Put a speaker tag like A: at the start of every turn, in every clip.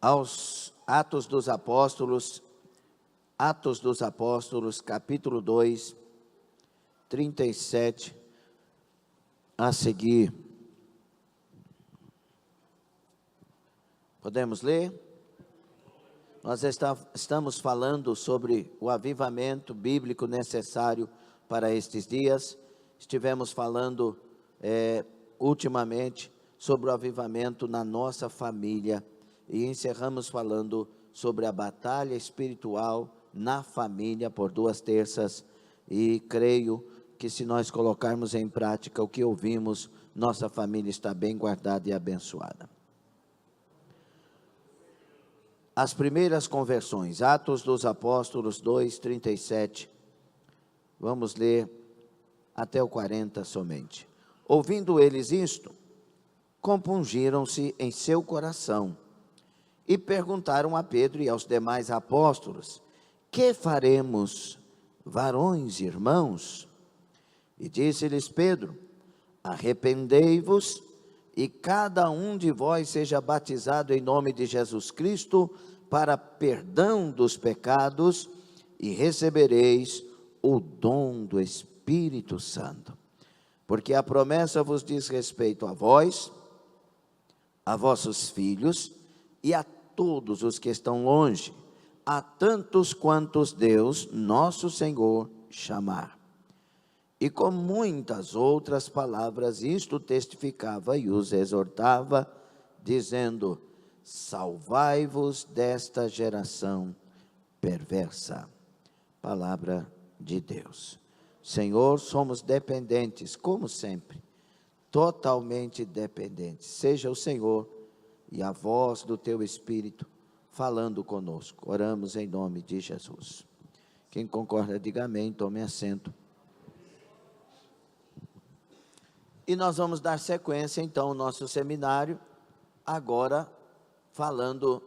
A: aos Atos dos Apóstolos, capítulo 2, 37 a seguir. Podemos ler? Nós estamos falando sobre o avivamento bíblico necessário para estes dias. Estivemos falando ultimamente sobre o avivamento na nossa família e encerramos falando sobre a batalha espiritual na família por 2 terças, e creio que se nós colocarmos em prática o que ouvimos, nossa família está bem guardada e abençoada. As primeiras conversões, Atos dos Apóstolos 2, 37, vamos ler até o 40 somente. Ouvindo eles isto, compungiram-se em seu coração e perguntaram a Pedro e aos demais apóstolos: que faremos, varões, irmãos? E disse-lhes Pedro: arrependei-vos e cada um de vós seja batizado em nome de Jesus Cristo para perdão dos pecados, e recebereis o dom do Espírito Santo. Porque a promessa vos diz respeito a vós, a vossos filhos e a todos os que estão longe, a tantos quantos Deus, nosso Senhor, chamar. E com muitas outras palavras isto testificava e os exortava, dizendo: salvai-vos desta geração perversa. Palavra de Deus. Senhor, somos dependentes, como sempre, totalmente dependentes. Seja o Senhor e a voz do teu Espírito falando conosco. Oramos em nome de Jesus. Quem concorda, diga amém, tome assento. E nós vamos dar sequência, então, ao nosso seminário, agora falando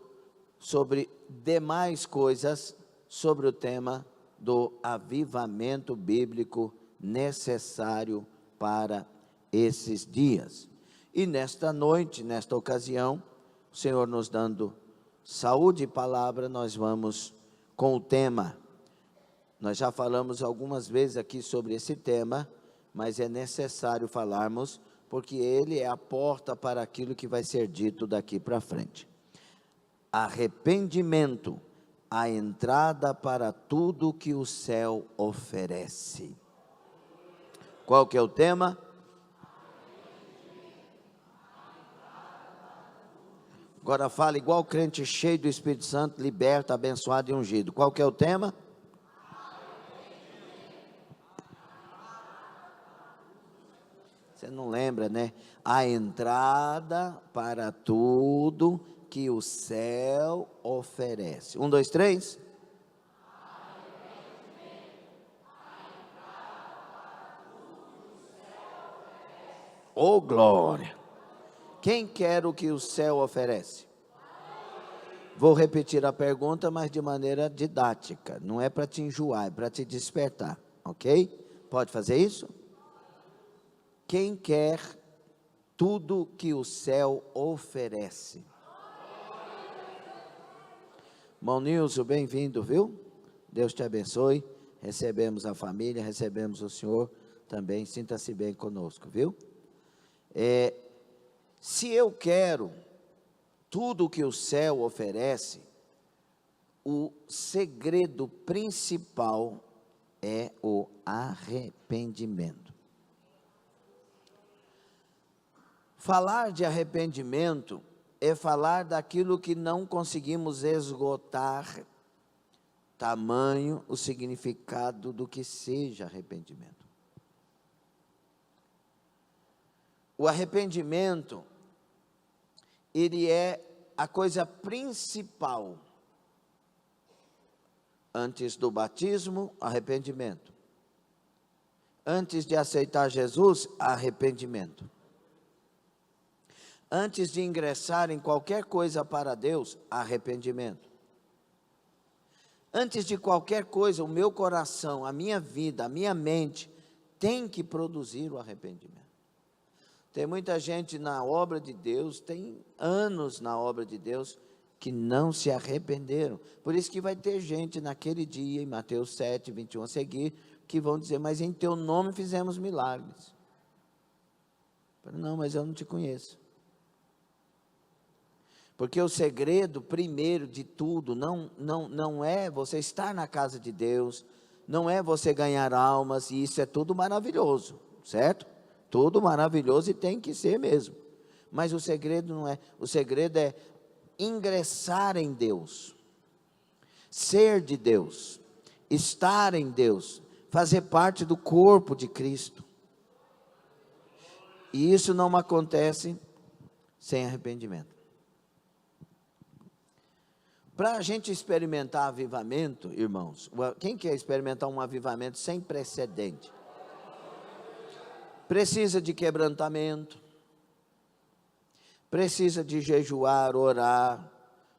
A: sobre demais coisas, sobre o tema do avivamento bíblico necessário para esses dias. E nesta noite, nesta ocasião, o Senhor nos dando saúde e palavra, nós vamos com o tema. Nós já falamos algumas vezes aqui sobre esse tema, mas é necessário falarmos, porque ele é a porta para aquilo que vai ser dito daqui para frente. Arrependimento, a entrada para tudo que o céu oferece. Qual que é o tema? Agora fala igual crente cheio do Espírito Santo, liberto, abençoado e ungido. Qual que é o tema? Você não lembra, né? A entrada para tudo que o céu oferece. 1, 2, 3. Oh, glória! Quem quer o que o céu oferece? Vou repetir a pergunta, mas de maneira didática. Não é para te enjoar, é para te despertar, ok? Pode fazer isso? Quem quer tudo que o céu oferece? Irmão Nilson, bem-vindo, viu? Deus te abençoe. Recebemos a família, recebemos o senhor também. Sinta-se bem conosco, viu? Se eu quero tudo que o céu oferece, o segredo principal é o arrependimento. Falar de arrependimento é falar daquilo que não conseguimos esgotar, tamanho o significado do que seja arrependimento. O arrependimento, ele é a coisa principal. Antes do batismo, arrependimento. Antes de aceitar Jesus, arrependimento. Antes de ingressar em qualquer coisa para Deus, arrependimento. Antes de qualquer coisa, o meu coração, a minha vida, a minha mente, tem que produzir o arrependimento. Tem muita gente na obra de Deus, tem anos na obra de Deus, que não se arrependeram. Por isso que vai ter gente naquele dia, em Mateus 7, 21 a seguir, que vão dizer, mas em teu nome fizemos milagres. Não, mas eu não te conheço. Porque o segredo, primeiro de tudo, não é você estar na casa de Deus, não é você ganhar almas, e isso é tudo maravilhoso, certo? Tudo maravilhoso e tem que ser mesmo. Mas o segredo não é, o segredo é ingressar em Deus, ser de Deus, estar em Deus, fazer parte do corpo de Cristo. E isso não acontece sem arrependimento. Para a gente experimentar avivamento, irmãos, quem quer experimentar um avivamento sem precedente? Precisa de quebrantamento, precisa de jejuar, orar,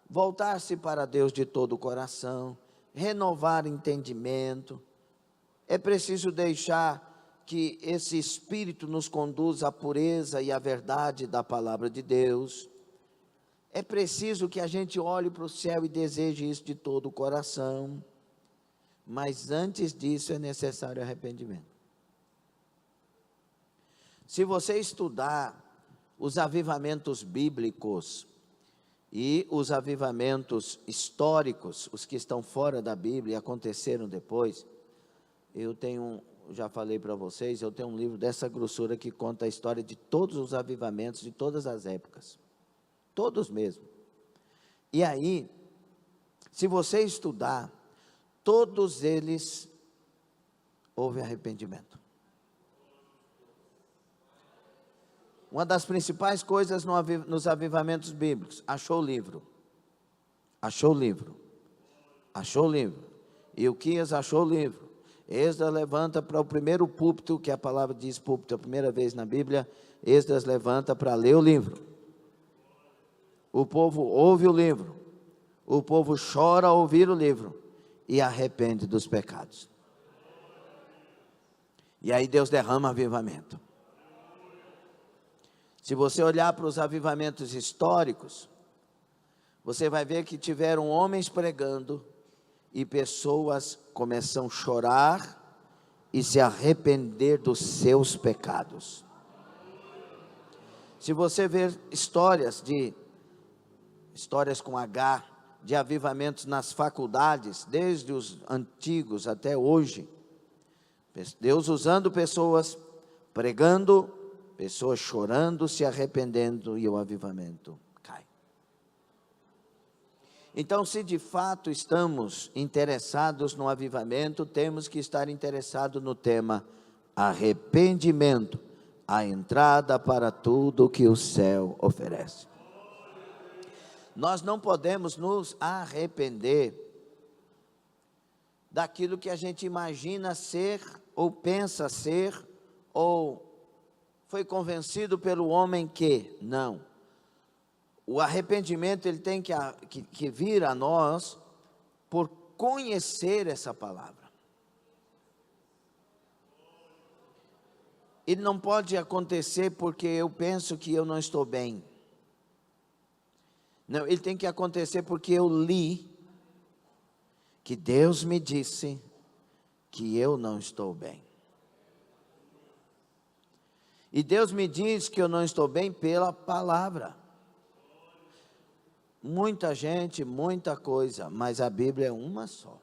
A: voltar-se para Deus de todo o coração, renovar entendimento. É preciso deixar que esse Espírito nos conduza à pureza e à verdade da palavra de Deus. É preciso que a gente olhe para o céu e deseje isso de todo o coração. Mas antes disso é necessário arrependimento. Se você estudar os avivamentos bíblicos e os avivamentos históricos, os que estão fora da Bíblia e aconteceram depois, já falei para vocês, eu tenho um livro dessa grossura que conta a história de todos os avivamentos de todas as épocas. Todos mesmo. E aí, se você estudar, todos eles houve arrependimento. Uma das principais coisas nos avivamentos bíblicos, achou o livro. Ilquias achou o livro. Esdras levanta para o primeiro púlpito, que a palavra diz púlpito, a primeira vez na Bíblia, Esdras levanta para ler o livro. O povo ouve o livro, o povo chora ao ouvir o livro e arrepende dos pecados. E aí Deus derrama avivamento. Se você olhar para os avivamentos históricos, você vai ver que tiveram homens pregando e pessoas começam a chorar e se arrepender dos seus pecados. Se você ver histórias com H, de avivamentos nas faculdades, desde os antigos até hoje, Deus usando pessoas, pregando, pessoas chorando, se arrependendo e o avivamento cai. Então, se de fato estamos interessados no avivamento, temos que estar interessados no tema arrependimento, a entrada para tudo que o céu oferece. Nós não podemos nos arrepender daquilo que a gente imagina ser, ou pensa ser, ou foi convencido pelo homem que, não. O arrependimento ele tem que vir a nós por conhecer essa palavra. Ele não pode acontecer porque eu penso que eu não estou bem. Não, ele tem que acontecer porque eu li que Deus me disse que eu não estou bem. E Deus me diz que eu não estou bem pela palavra. Muita gente, muita coisa, mas a Bíblia é uma só.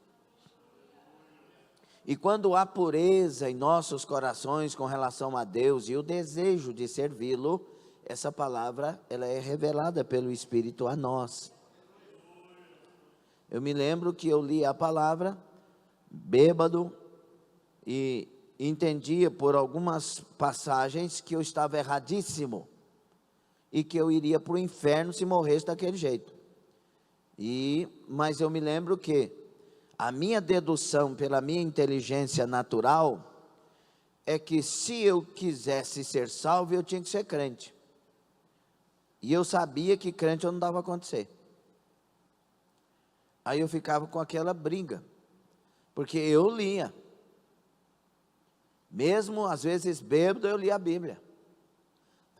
A: E quando há pureza em nossos corações com relação a Deus e o desejo de servi-lo, essa palavra ela é revelada pelo Espírito a nós. Eu me lembro que eu li a palavra, bêbado, e entendia por algumas passagens que eu estava erradíssimo e que eu iria para o inferno se morresse daquele jeito. Mas eu me lembro que a minha dedução pela minha inteligência natural é que se eu quisesse ser salvo, eu tinha que ser crente. E eu sabia que crente eu não dava a acontecer. Aí eu ficava com aquela briga, porque eu lia. Mesmo às vezes bêbado, eu lia a Bíblia.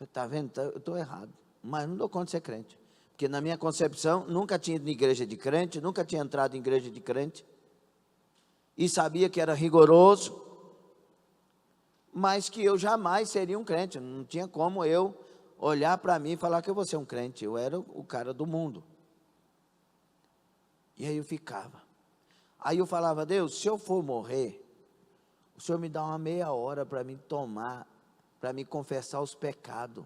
A: Está vendo? Eu estou errado, mas não dou conta de ser crente. Porque na minha concepção, nunca tinha ido em igreja de crente, nunca tinha entrado em igreja de crente, e sabia que era rigoroso, mas que eu jamais seria um crente. Não tinha como eu olhar para mim e falar que eu vou ser um crente. Eu era o cara do mundo. E aí eu ficava. Aí eu falava: Deus, se eu for morrer, o Senhor me dá uma meia hora para me tomar, para me confessar os pecados,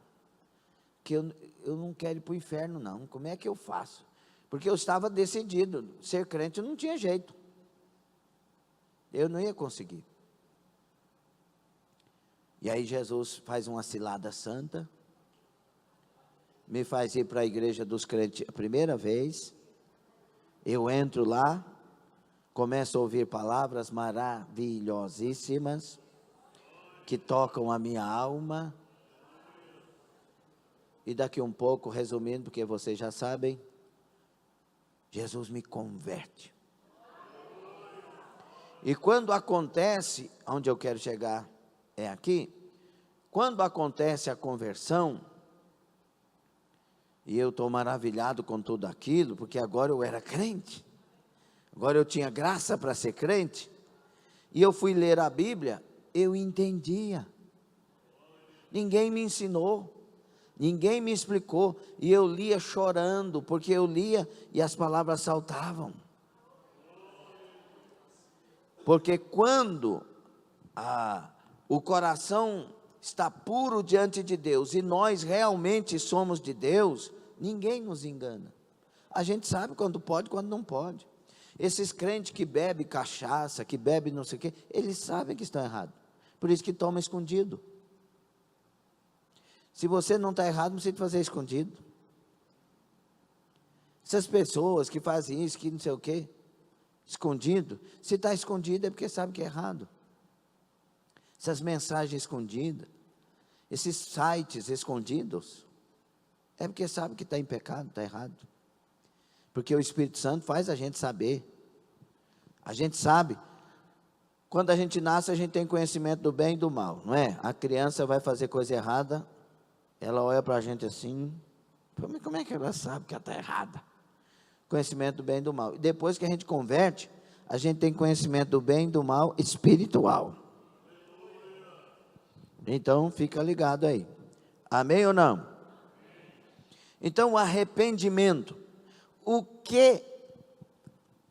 A: que eu não quero ir para o inferno não. Como é que eu faço? Porque eu estava decidido, ser crente não tinha jeito, eu não ia conseguir. E aí Jesus faz uma cilada santa, me faz ir para a igreja dos crentes a primeira vez. Eu entro lá, começo a ouvir palavras maravilhosíssimas, que tocam a minha alma, e daqui um pouco, resumindo, porque vocês já sabem, Jesus me converte. E quando acontece, onde eu quero chegar é aqui, quando acontece a conversão, e eu estou maravilhado com tudo aquilo, porque agora eu era crente, agora eu tinha graça para ser crente, e eu fui ler a Bíblia, eu entendia, ninguém me ensinou, ninguém me explicou, e eu lia chorando, porque eu lia e as palavras saltavam. Porque quando o coração está puro diante de Deus, e nós realmente somos de Deus, ninguém nos engana. A gente sabe quando pode, quando não pode. Esses crentes que bebem cachaça, que bebem não sei o quê, eles sabem que estão errados, por isso que tomam escondido. Se você não está errado, não precisa fazer escondido. Essas pessoas que fazem isso, que não sei o quê, escondido, se está escondido é porque sabe que é errado. Essas mensagens escondidas, esses sites escondidos, é porque sabe que está em pecado, está errado. Porque o Espírito Santo faz a gente saber. A gente sabe. Quando a gente nasce, a gente tem conhecimento do bem e do mal, não é? A criança vai fazer coisa errada, ela olha para a gente assim, como é que ela sabe que ela está errada? Conhecimento do bem e do mal. E depois que a gente converte, a gente tem conhecimento do bem e do mal espiritual. Então, fica ligado aí. Amém ou não? Então, o arrependimento. O que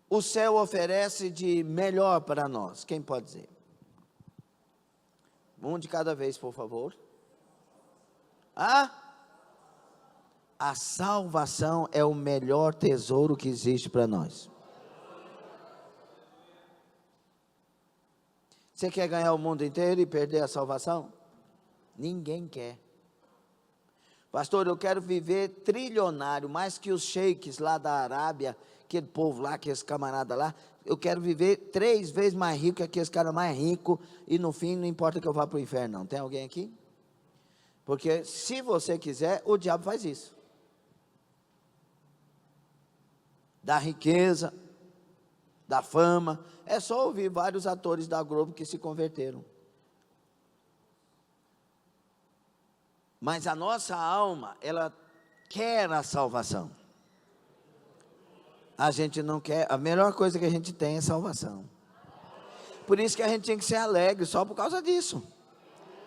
A: o céu oferece de melhor para nós? Quem pode dizer? Um de cada vez, por favor. A salvação é o melhor tesouro que existe para nós. Você quer ganhar o mundo inteiro e perder a salvação? Ninguém quer. Pastor, eu quero viver trilionário, mais que os sheiks lá da Arábia, aquele povo lá, aqueles camaradas lá. Eu quero viver 3 vezes mais rico que aqueles caras mais ricos, e no fim não importa que eu vá para o inferno não. Tem alguém aqui? Porque se você quiser, o diabo faz isso. Da riqueza, da fama. É só ouvir vários atores da Globo que se converteram. Mas a nossa alma, ela quer a salvação. A gente não quer, a melhor coisa que a gente tem é salvação. Por isso que a gente tinha que ser alegre, só por causa disso.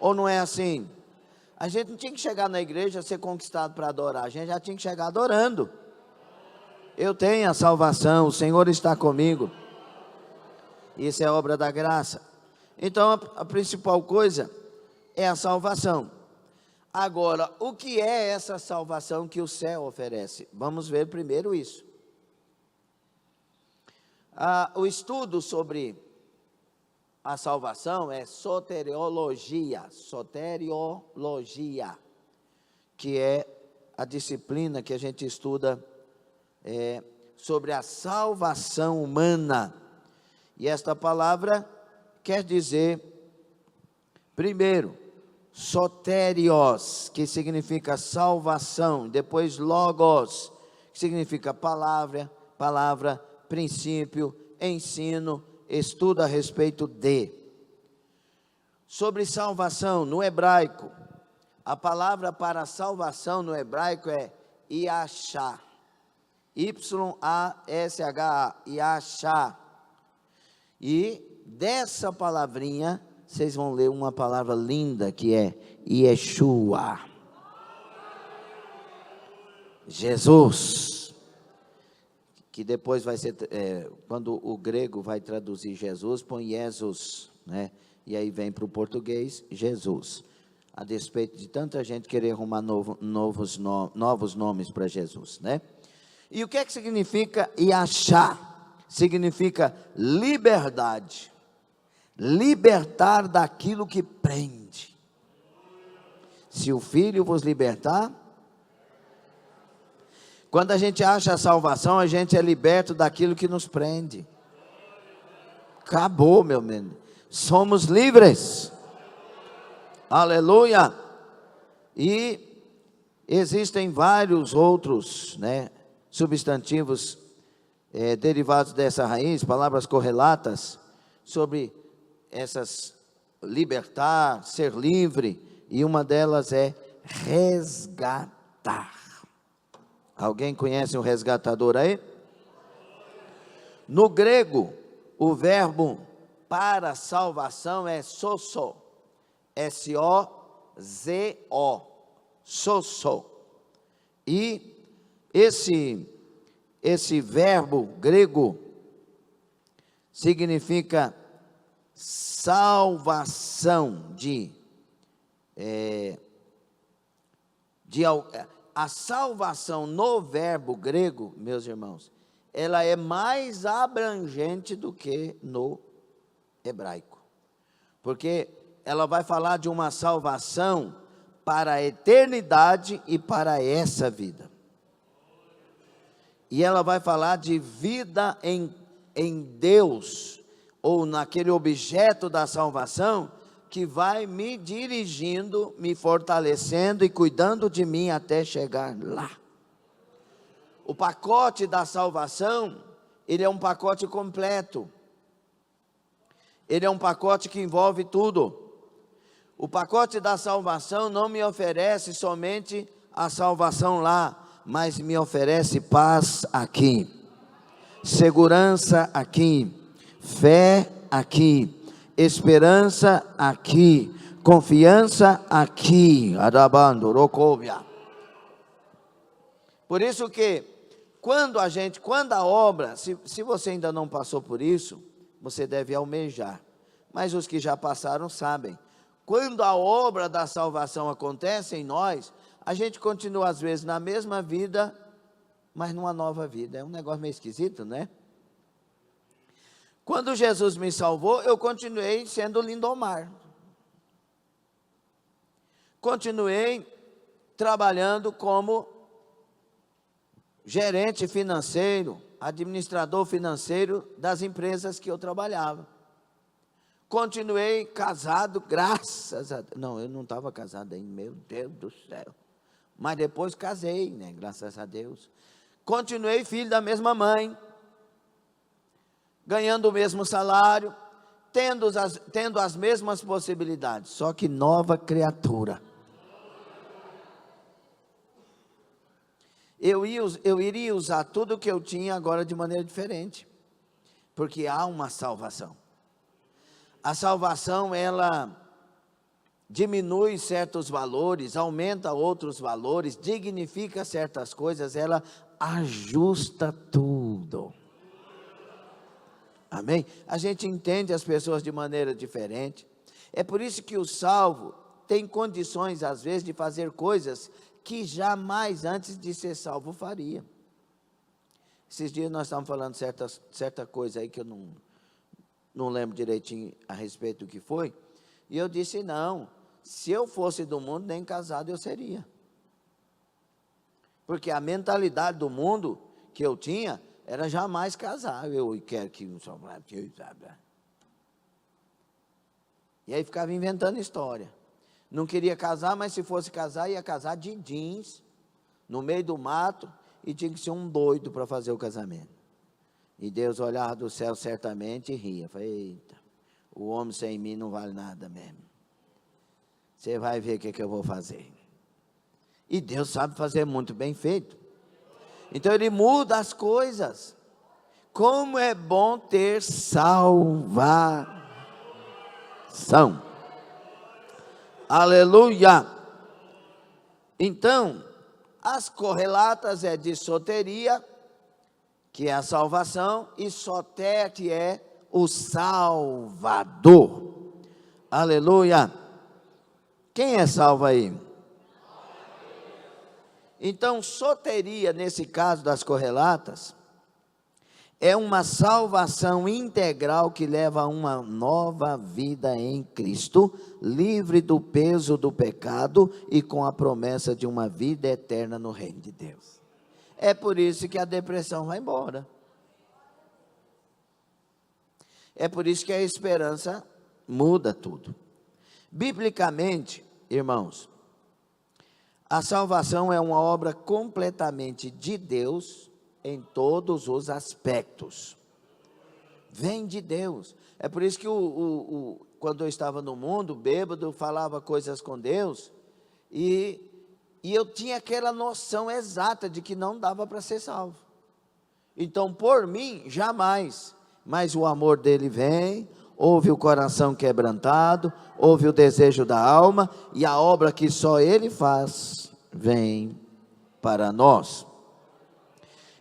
A: Ou não é assim? A gente não tinha que chegar na igreja, ser conquistado para adorar, a gente já tinha que chegar adorando. Eu tenho a salvação, o Senhor está comigo. Isso é obra da graça. Então a principal coisa é a salvação. Agora, o que é essa salvação que o céu oferece? Vamos ver primeiro isso. O estudo sobre a salvação é soteriologia, que é a disciplina que a gente estuda sobre a salvação humana. E esta palavra quer dizer, primeiro, soterios, que significa salvação, depois logos, que significa palavra, princípio, ensino, estudo a respeito de. Sobre salvação, no hebraico, a palavra para salvação no hebraico é Yashá. Y-A-S-H-A, Yashá. E dessa palavrinha, vocês vão ler uma palavra linda que é Yeshua. Jesus. Que depois vai ser, quando o grego vai traduzir Jesus, põe Jesus, né? E aí vem para o português, Jesus. A despeito de tanta gente querer arrumar novos nomes para Jesus, né? E o que é que significa Yashá? Significa liberdade. Libertar daquilo que prende. Se o Filho vos libertar. Quando a gente acha a salvação, a gente é liberto daquilo que nos prende. Acabou, meu menino. Somos livres. Aleluia. E existem vários outros, né, substantivos derivados dessa raiz, palavras correlatas, sobre essas libertar, ser livre, e uma delas é resgatar. Alguém conhece um resgatador aí? No grego, o verbo para salvação é sozo, S-O-Z-O, sozo. E esse verbo grego significa salvação a salvação no verbo grego, meus irmãos, ela é mais abrangente do que no hebraico, porque ela vai falar de uma salvação para a eternidade e para essa vida, e ela vai falar de vida em Deus, ou naquele objeto da salvação, que vai me dirigindo, me fortalecendo e cuidando de mim até chegar lá. O pacote da salvação, ele é um pacote completo. Ele é um pacote que envolve tudo. O pacote da salvação não me oferece somente a salvação lá, mas me oferece paz aqui, segurança aqui, fé aqui, esperança aqui, confiança aqui. Por isso que quando a obra, se você ainda não passou por isso, você deve almejar, mas os que já passaram sabem, quando a obra da salvação acontece em nós, a gente continua às vezes na mesma vida, mas numa nova vida. É um negócio meio esquisito, né? Quando Jesus me salvou, eu continuei sendo Lindomar. Continuei trabalhando como gerente financeiro, administrador financeiro das empresas que eu trabalhava. Continuei casado, graças a Deus. Não, eu não estava casado ainda, meu Deus do céu. Mas depois casei, né? Graças a Deus. Continuei filho da mesma mãe, ganhando o mesmo salário, tendo as mesmas possibilidades, só que nova criatura. Eu iria usar tudo o que eu tinha agora de maneira diferente, porque há uma salvação. A salvação, ela diminui certos valores, aumenta outros valores, dignifica certas coisas, ela ajusta tudo. Amém? A gente entende as pessoas de maneira diferente. É por isso que o salvo tem condições, às vezes, de fazer coisas que jamais antes de ser salvo faria. Esses dias nós estávamos falando certa coisa aí que eu não lembro direitinho a respeito do que foi. E eu disse, não, se eu fosse do mundo, nem casado eu seria. Porque a mentalidade do mundo que eu tinha era jamais casar. Eu quero que um só. E aí ficava inventando história. Não queria casar, mas se fosse casar, ia casar de jeans, no meio do mato, e tinha que ser um doido para fazer o casamento. E Deus olhava do céu certamente e ria. Falei, eita, o homem sem mim não vale nada mesmo. Você vai ver o que eu vou fazer. E Deus sabe fazer muito bem feito. Então Ele muda as coisas. Como é bom ter salvação. Aleluia. Então, as correlatas é de soteria, que é a salvação, e soter, que é o Salvador. Aleluia. Quem é salvo aí? Então, soteria, nesse caso das correlatas, é uma salvação integral que leva a uma nova vida em Cristo, livre do peso do pecado e com a promessa de uma vida eterna no reino de Deus. É por isso que a depressão vai embora. É por isso que a esperança muda tudo. Biblicamente, irmãos, a salvação é uma obra completamente de Deus em todos os aspectos. Vem de Deus. É por isso que quando eu estava no mundo, bêbado, falava coisas com Deus, e eu tinha aquela noção exata de que não dava para ser salvo. Então, por mim, jamais. Mas o amor dele vem, ouve o coração quebrantado, ouve o desejo da alma, e a obra que só ele faz, vem para nós.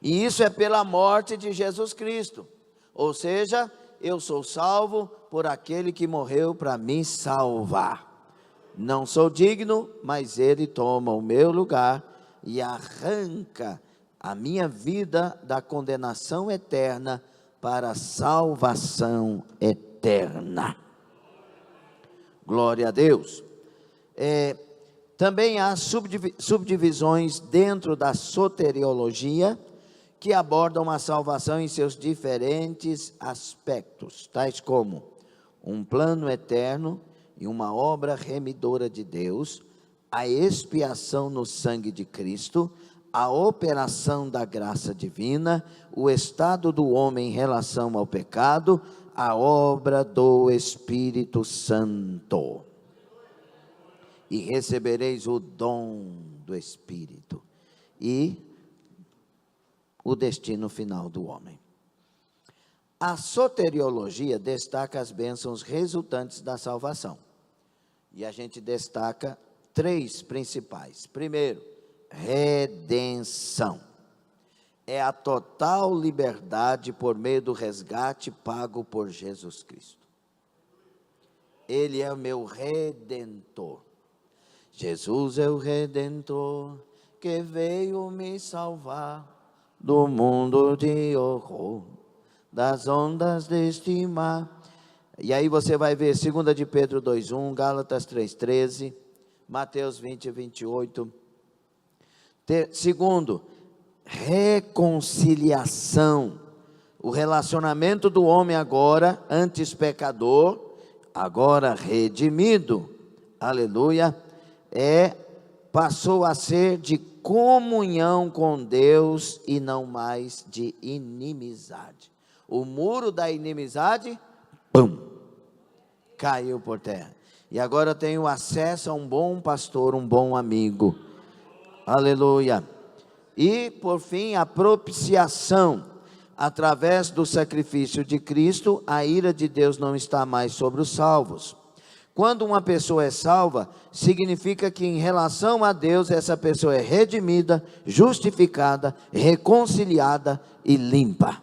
A: E isso é pela morte de Jesus Cristo. Ou seja, eu sou salvo por aquele que morreu para me salvar. Não sou digno, mas ele toma o meu lugar e arranca a minha vida da condenação eterna para a salvação eterna. Glória a Deus. Também há subdivisões dentro da soteriologia, que abordam a salvação em seus diferentes aspectos, tais como um plano eterno e uma obra remidora de Deus, a expiação no sangue de Cristo, a operação da graça divina, o estado do homem em relação ao pecado, a obra do Espírito Santo. E recebereis o dom do Espírito. E o destino final do homem. A soteriologia destaca as bênçãos resultantes da salvação. E a gente destaca 3 principais. Primeiro, redenção. É a total liberdade por meio do resgate pago por Jesus Cristo. Ele é o meu redentor. Jesus é o redentor que veio me salvar do mundo de horror, das ondas deste mar. E aí você vai ver 2 de Pedro 2:1, Gálatas 3:13, Mateus 20:28. Segundo, reconciliação. O relacionamento do homem agora, antes pecador, agora redimido, aleluia, passou a ser de comunhão com Deus e não mais de inimizade. O muro da inimizade, caiu por terra. E agora eu tenho acesso a um bom pastor, um bom amigo. Aleluia. E por fim, a propiciação. Através do sacrifício de Cristo, a ira de Deus não está mais sobre os salvos. Quando uma pessoa é salva, significa que em relação a Deus, essa pessoa é redimida, justificada, reconciliada e limpa.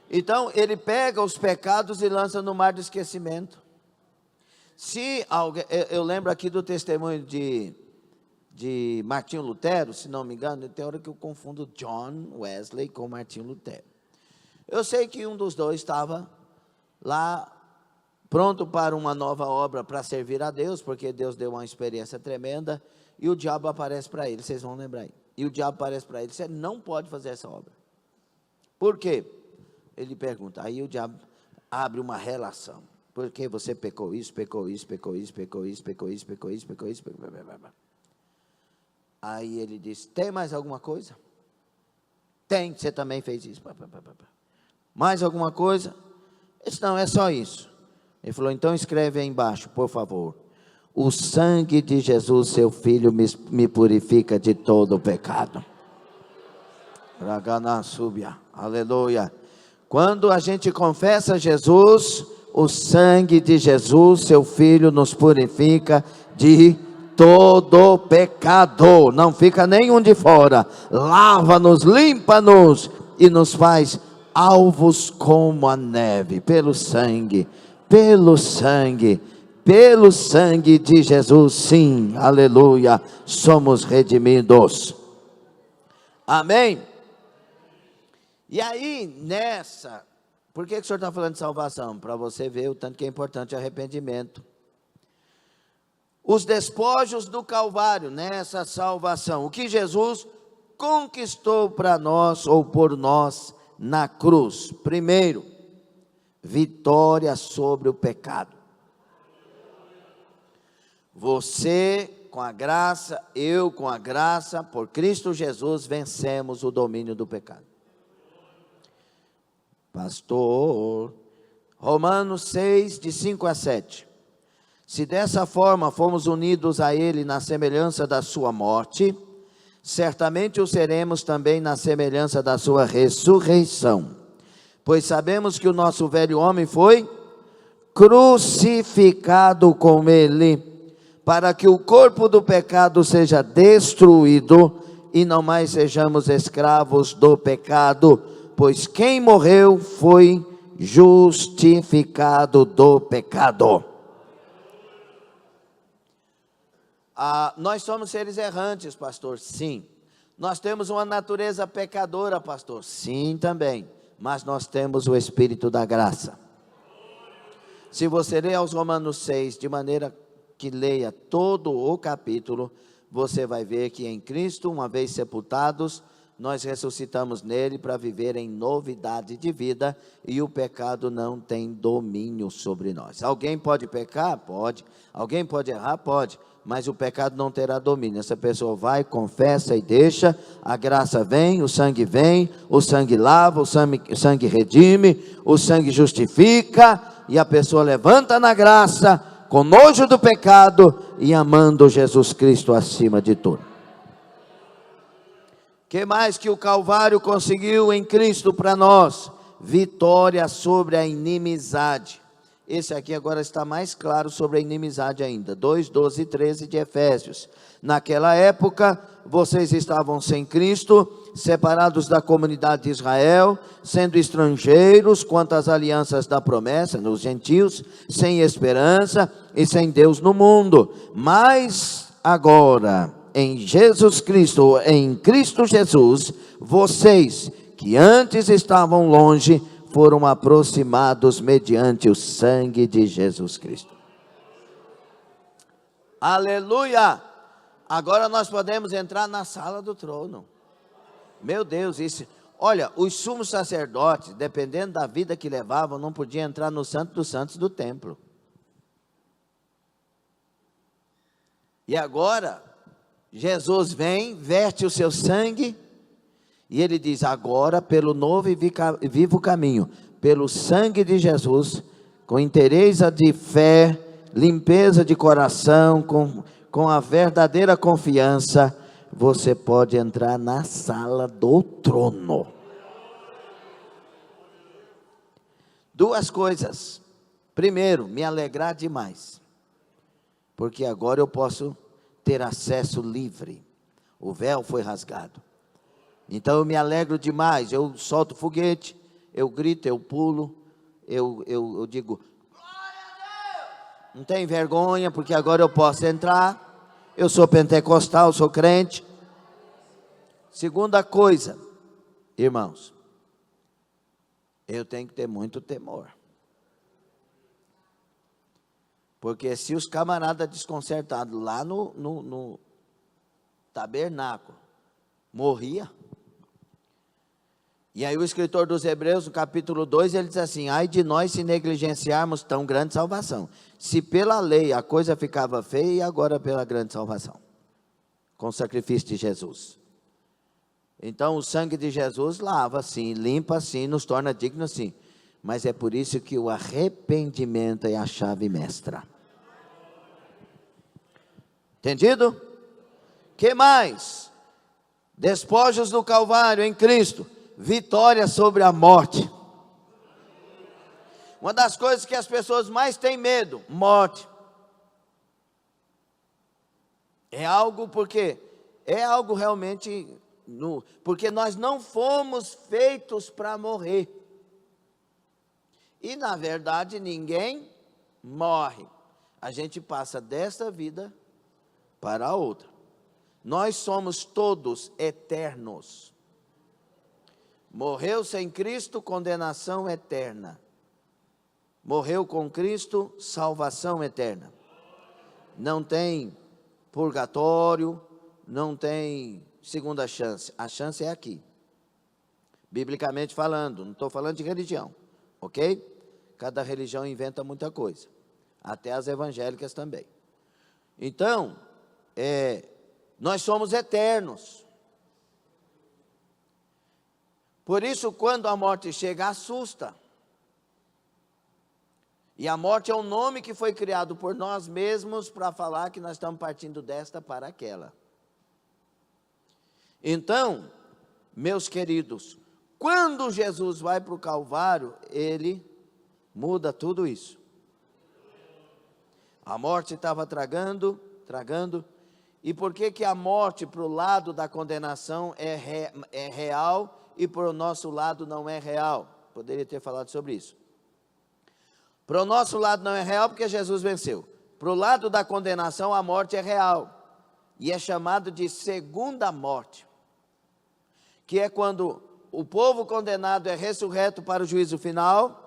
A: Então, ele pega os pecados e lança no mar de esquecimento. Se alguém, eu lembro aqui do testemunho de Martinho Lutero, se não me engano, tem hora que eu confundo John Wesley com Martinho Lutero. Eu sei que um dos dois estava lá, pronto para uma nova obra, para servir a Deus, porque Deus deu uma experiência tremenda, e o diabo aparece para ele, vocês vão lembrar aí. E o diabo aparece para ele, você não pode fazer essa obra. Por quê? Ele pergunta, aí o diabo abre uma relação. Porque você pecou isso, pecou isso, pecou isso, pecou isso, pecou isso, pecou isso, pecou isso, pecou isso. Aí ele disse, tem mais alguma coisa? Tem, você também fez isso. Mais alguma coisa? Ele disse, não, é só isso. Ele falou, então escreve aí embaixo, por favor. O sangue de Jesus, seu Filho, me purifica de todo o pecado. Aleluia. Quando a gente confessa Jesus, o sangue de Jesus, seu Filho, nos purifica de todo pecado. Não fica nenhum de fora. Lava-nos, limpa-nos e nos faz alvos como a neve. Pelo sangue de Jesus, sim, aleluia, somos redimidos. Amém? E aí, por que o senhor está falando de salvação? Para você ver o tanto que é importante o arrependimento. Os despojos do Calvário, nessa salvação, o que Jesus conquistou para nós, ou por nós, na cruz. Primeiro, vitória sobre o pecado. Você com a graça, eu com a graça, por Cristo Jesus, vencemos o domínio do pecado. Pastor, Romanos 6, de 5 a 7. Se dessa forma fomos unidos a Ele na semelhança da sua morte, certamente o seremos também na semelhança da sua ressurreição. Pois sabemos que o nosso velho homem foi crucificado com Ele, para que o corpo do pecado seja destruído e não mais sejamos escravos do pecado, pois quem morreu foi justificado do pecado. Nós somos seres errantes, pastor, sim. Nós temos uma natureza pecadora, pastor, sim também. Mas nós temos o Espírito da graça. Se você ler aos Romanos 6, de maneira que leia todo o capítulo, você vai ver que em Cristo, uma vez sepultados, nós ressuscitamos nele para viver em novidade de vida, e o pecado não tem domínio sobre nós. Alguém pode pecar? Pode. Alguém pode errar? Pode. Mas o pecado não terá domínio. Essa pessoa vai, confessa e deixa, a graça vem, o sangue lava, o sangue redime, o sangue justifica, e a pessoa levanta na graça, com nojo do pecado e amando Jesus Cristo acima de tudo. Que mais que o Calvário conseguiu em Cristo para nós? Vitória sobre a inimizade. Esse aqui agora está mais claro sobre a inimizade ainda. 2, 12 e 13 de Efésios. Naquela época, vocês estavam sem Cristo, separados da comunidade de Israel, sendo estrangeiros quanto às alianças da promessa, nos gentios, sem esperança e sem Deus no mundo. Mas agora, em Jesus Cristo, em Cristo Jesus, vocês que antes estavam longe, foram aproximados mediante o sangue de Jesus Cristo. Aleluia! Agora nós podemos entrar na sala do trono. Meu Deus, isso. Olha, os sumos sacerdotes, dependendo da vida que levavam, não podiam entrar no Santo dos Santos do templo. E agora, Jesus vem, verte o seu sangue, e ele diz: agora, pelo novo e vivo caminho, pelo sangue de Jesus, com inteireza de fé, limpeza de coração, com a verdadeira confiança, você pode entrar na sala do trono. Duas coisas. Primeiro, me alegrar demais, porque agora eu posso ter acesso livre. O véu foi rasgado. Então eu me alegro demais, eu solto foguete, eu grito, eu pulo, eu digo, glória a Deus! Não tem vergonha, porque agora eu posso entrar, eu sou pentecostal, sou crente. Segunda coisa, irmãos, eu tenho que ter muito temor. Porque se os camaradas desconcertados lá no tabernáculo morria. E aí o escritor dos Hebreus, no capítulo 2, ele diz assim: ai de nós se negligenciarmos tão grande salvação. Se pela lei a coisa ficava feia, e agora pela grande salvação, com o sacrifício de Jesus. Então o sangue de Jesus lava sim, limpa sim, nos torna dignos sim. Mas é por isso que o arrependimento é a chave mestra. Entendido? Que mais? Despojos do Calvário em Cristo, vitória sobre a morte. Uma das coisas que as pessoas mais têm medo, morte. É algo realmente, porque nós não fomos feitos para morrer. E na verdade ninguém morre. A gente passa desta vida para a outra. Nós somos todos eternos. Morreu sem Cristo, condenação eterna. Morreu com Cristo, salvação eterna. Não tem purgatório, não tem segunda chance. A chance é aqui. Biblicamente falando, não estou falando de religião, ok? Cada religião inventa muita coisa, até as evangélicas também. Então, nós somos eternos. Por isso, quando a morte chega, assusta. E a morte é um nome que foi criado por nós mesmos para falar que nós estamos partindo desta para aquela. Então, meus queridos, quando Jesus vai para o Calvário, ele muda tudo isso. A morte estava tragando, e por que a morte para o lado da condenação é real e para o nosso lado não é real? Poderia ter falado sobre isso. Para o nosso lado não é real porque Jesus venceu. Para o lado da condenação a morte é real. E é chamado de segunda morte. Que é quando o povo condenado é ressurreto para o juízo final.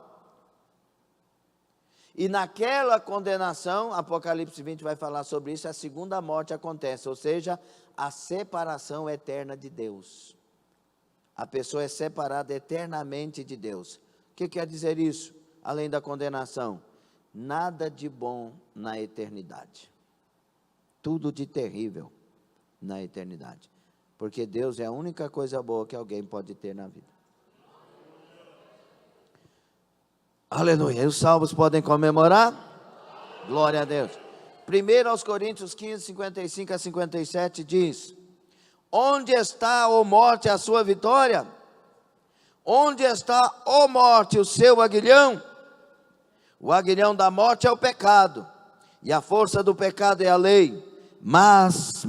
A: E naquela condenação, Apocalipse 20 vai falar sobre isso, a segunda morte acontece. Ou seja, a separação eterna de Deus. A pessoa é separada eternamente de Deus. O que quer dizer isso? Além da condenação, nada de bom na eternidade. Tudo de terrível na eternidade. Porque Deus é a única coisa boa que alguém pode ter na vida. Aleluia. E os salvos podem comemorar? Glória a Deus. 1 aos Coríntios 15, 55 a 57 diz: onde está, ó morte, a sua vitória? Onde está, ó morte, o seu aguilhão? O aguilhão da morte é o pecado, e a força do pecado é a lei. Mas,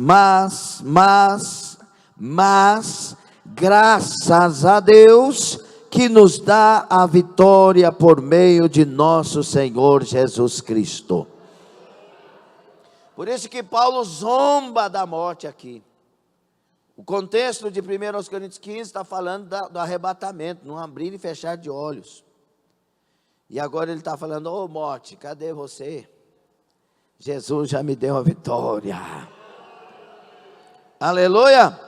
A: graças a Deus, que nos dá a vitória por meio de nosso Senhor Jesus Cristo. Por isso que Paulo zomba da morte aqui. O contexto de 1 Coríntios 15 está falando do arrebatamento, num abrir e fechar de olhos. E agora ele está falando: ô morte, cadê você? Jesus já me deu a vitória. Aleluia.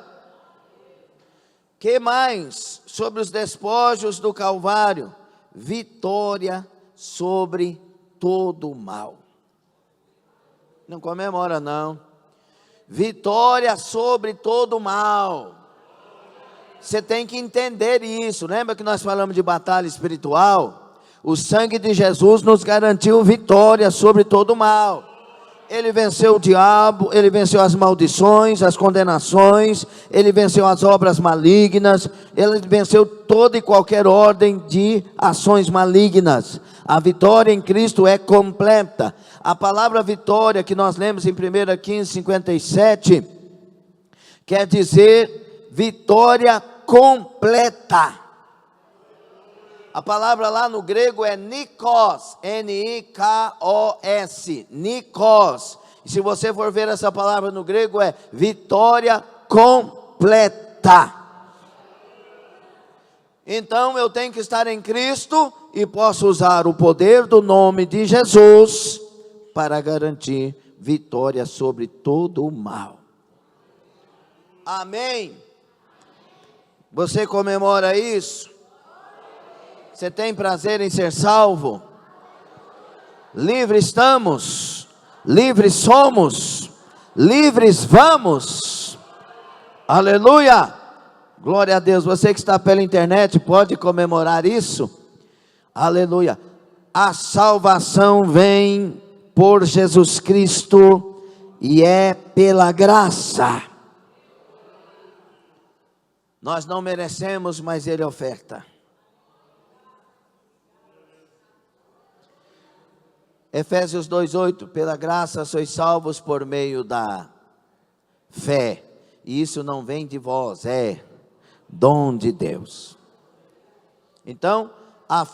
A: Que mais? Sobre os despojos do Calvário, vitória sobre todo o mal. Não comemora não. Vitória sobre todo o mal. Você tem que entender isso. Lembra que nós falamos de batalha espiritual? O sangue de Jesus nos garantiu vitória sobre todo o mal. Ele venceu o diabo, ele venceu as maldições, as condenações, ele venceu as obras malignas, ele venceu toda e qualquer ordem de ações malignas. A vitória em Cristo é completa. A palavra vitória que nós lemos em 1 15, 57, quer dizer vitória completa. A palavra lá no grego é nikos, N-I-K-O-S, nikos. E se você for ver essa palavra no grego é vitória completa. Então eu tenho que estar em Cristo e posso usar o poder do nome de Jesus para garantir vitória sobre todo o mal. Amém? Você comemora isso? Você tem prazer em ser salvo? Livres estamos, livres somos, livres vamos. Aleluia! Glória a Deus. Você que está pela internet pode comemorar isso? Aleluia! A salvação vem por Jesus Cristo e é pela graça. Nós não merecemos, mas Ele oferta. Efésios 2:8, pela graça sois salvos por meio da fé, e isso não vem de vós, é dom de Deus. Então, a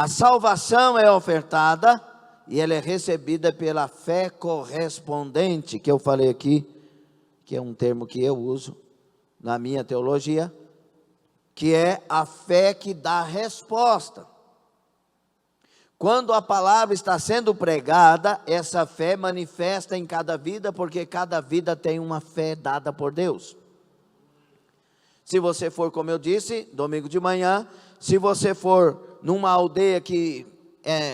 A: salvação é ofertada, e ela é recebida pela fé correspondente, que eu falei aqui, que é um termo que eu uso na minha teologia, que é a fé que dá resposta. Quando a palavra está sendo pregada, essa fé manifesta em cada vida, porque cada vida tem uma fé dada por Deus. Se você for, como eu disse, domingo de manhã, se você for numa aldeia que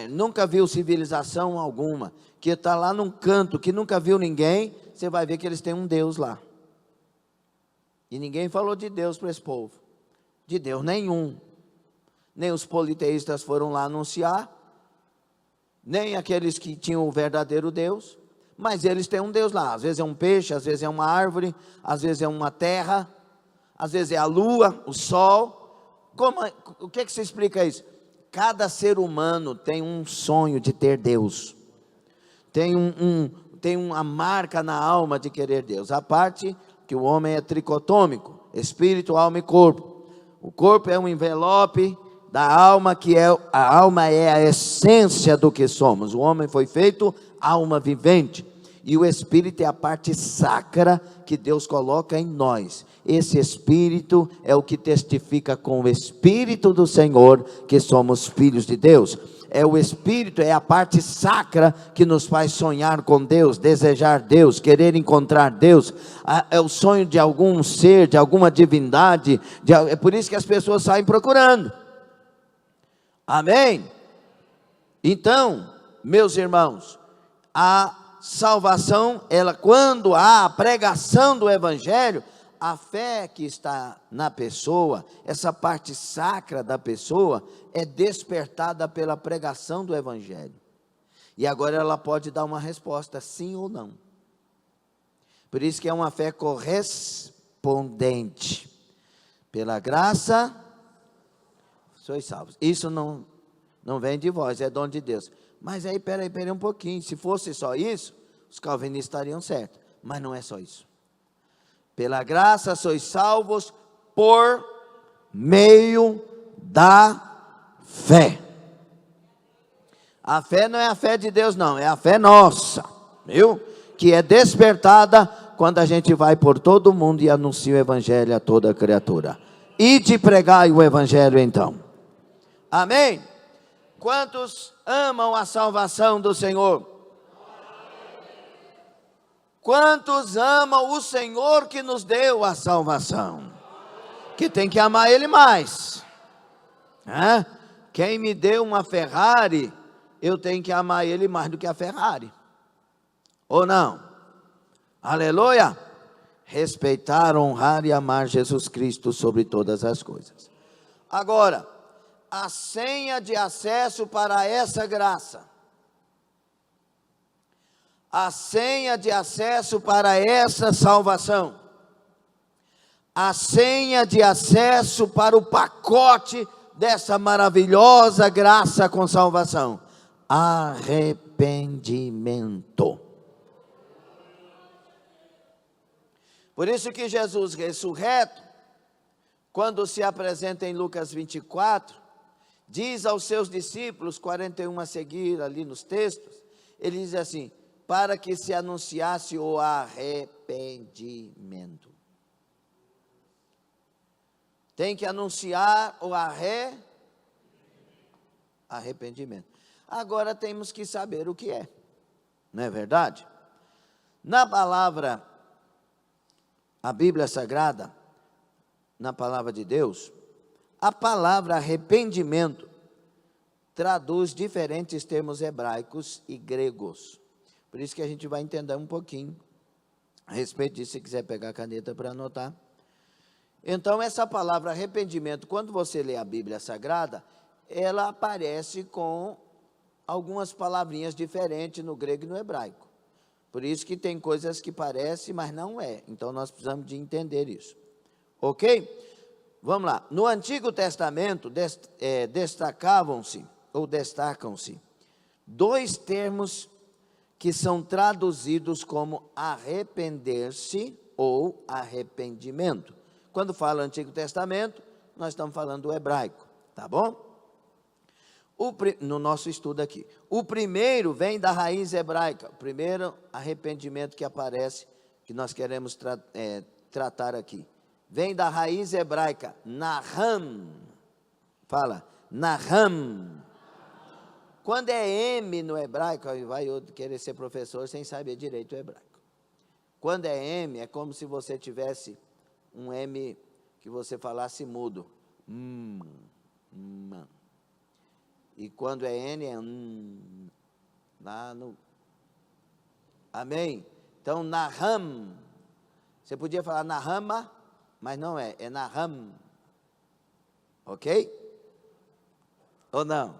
A: nunca viu civilização alguma, que está lá num canto, que nunca viu ninguém, você vai ver que eles têm um Deus lá. E ninguém falou de Deus para esse povo, de Deus nenhum. Nem os politeístas foram lá anunciar, nem aqueles que tinham o verdadeiro Deus, mas eles têm um Deus lá. Às vezes é um peixe, às vezes é uma árvore, às vezes é uma terra, às vezes é a lua, o sol. O que se explica isso? Cada ser humano tem um sonho de ter Deus, tem uma marca na alma de querer Deus. A parte que o homem é tricotômico, espírito, alma e corpo. O corpo é um envelope da alma, a alma é a essência do que somos. O homem foi feito alma vivente, e o espírito é a parte sacra que Deus coloca em nós. Esse espírito é o que testifica com o Espírito do Senhor que somos filhos de Deus. O espírito é a parte sacra que nos faz sonhar com Deus, desejar Deus, querer encontrar Deus. É o sonho de algum ser, de alguma divindade. É por isso que as pessoas saem procurando. Amém? Então, meus irmãos, a salvação, quando há a pregação do Evangelho, a fé que está na pessoa, essa parte sacra da pessoa, é despertada pela pregação do Evangelho. E agora ela pode dar uma resposta, sim ou não. Por isso que é uma fé correspondente. Pela graça sois salvos. Isso não vem de vós, é dom de Deus. Mas aí, peraí um pouquinho. Se fosse só isso, os calvinistas estariam certos. Mas não é só isso. Pela graça sois salvos por meio da fé. A fé não é a fé de Deus, não. É a fé nossa, viu? Que é despertada quando a gente vai por todo o mundo e anuncia o Evangelho a toda criatura. Ide pregai o Evangelho então. Amém? Quantos amam a salvação do Senhor? Quantos amam o Senhor que nos deu a salvação? Que tem que amar Ele mais. Quem me deu uma Ferrari, eu tenho que amar Ele mais do que a Ferrari. Ou não? Aleluia! Respeitar, honrar e amar Jesus Cristo sobre todas as coisas. Agora, a senha de acesso para essa graça, a senha de acesso para essa salvação, a senha de acesso para o pacote dessa maravilhosa graça com salvação: arrependimento. Por isso que Jesus ressurreto, quando se apresenta em Lucas 24, diz aos seus discípulos, 41 a seguir ali nos textos, ele diz assim: para que se anunciasse o arrependimento. Tem que anunciar o arrependimento. Agora temos que saber o que é, não é verdade? Na palavra, a Bíblia Sagrada, na palavra de Deus, a palavra arrependimento traduz diferentes termos hebraicos e gregos. Por isso que a gente vai entender um pouquinho a respeito disso, se quiser pegar a caneta para anotar. Então, essa palavra arrependimento, quando você lê a Bíblia Sagrada, ela aparece com algumas palavrinhas diferentes no grego e no hebraico. Por isso que tem coisas que parecem, mas não é. Então nós precisamos de entender isso. Ok? Vamos lá. No Antigo Testamento destacam-se dois termos que são traduzidos como arrepender-se ou arrependimento. Quando fala Antigo Testamento, nós estamos falando do hebraico, tá bom? No nosso estudo aqui. O primeiro vem da raiz hebraica, o primeiro arrependimento que aparece, que nós queremos tratar aqui. Vem da raiz hebraica, naham. Fala, naham. Quando é M no hebraico, aí vai eu querer ser professor sem saber direito o hebraico. Quando é M, é como se você tivesse um M que você falasse mudo. E quando é N, é lá no... Amém? Então, naham. Você podia falar nahama, mas não é naham. Ok? Ou não?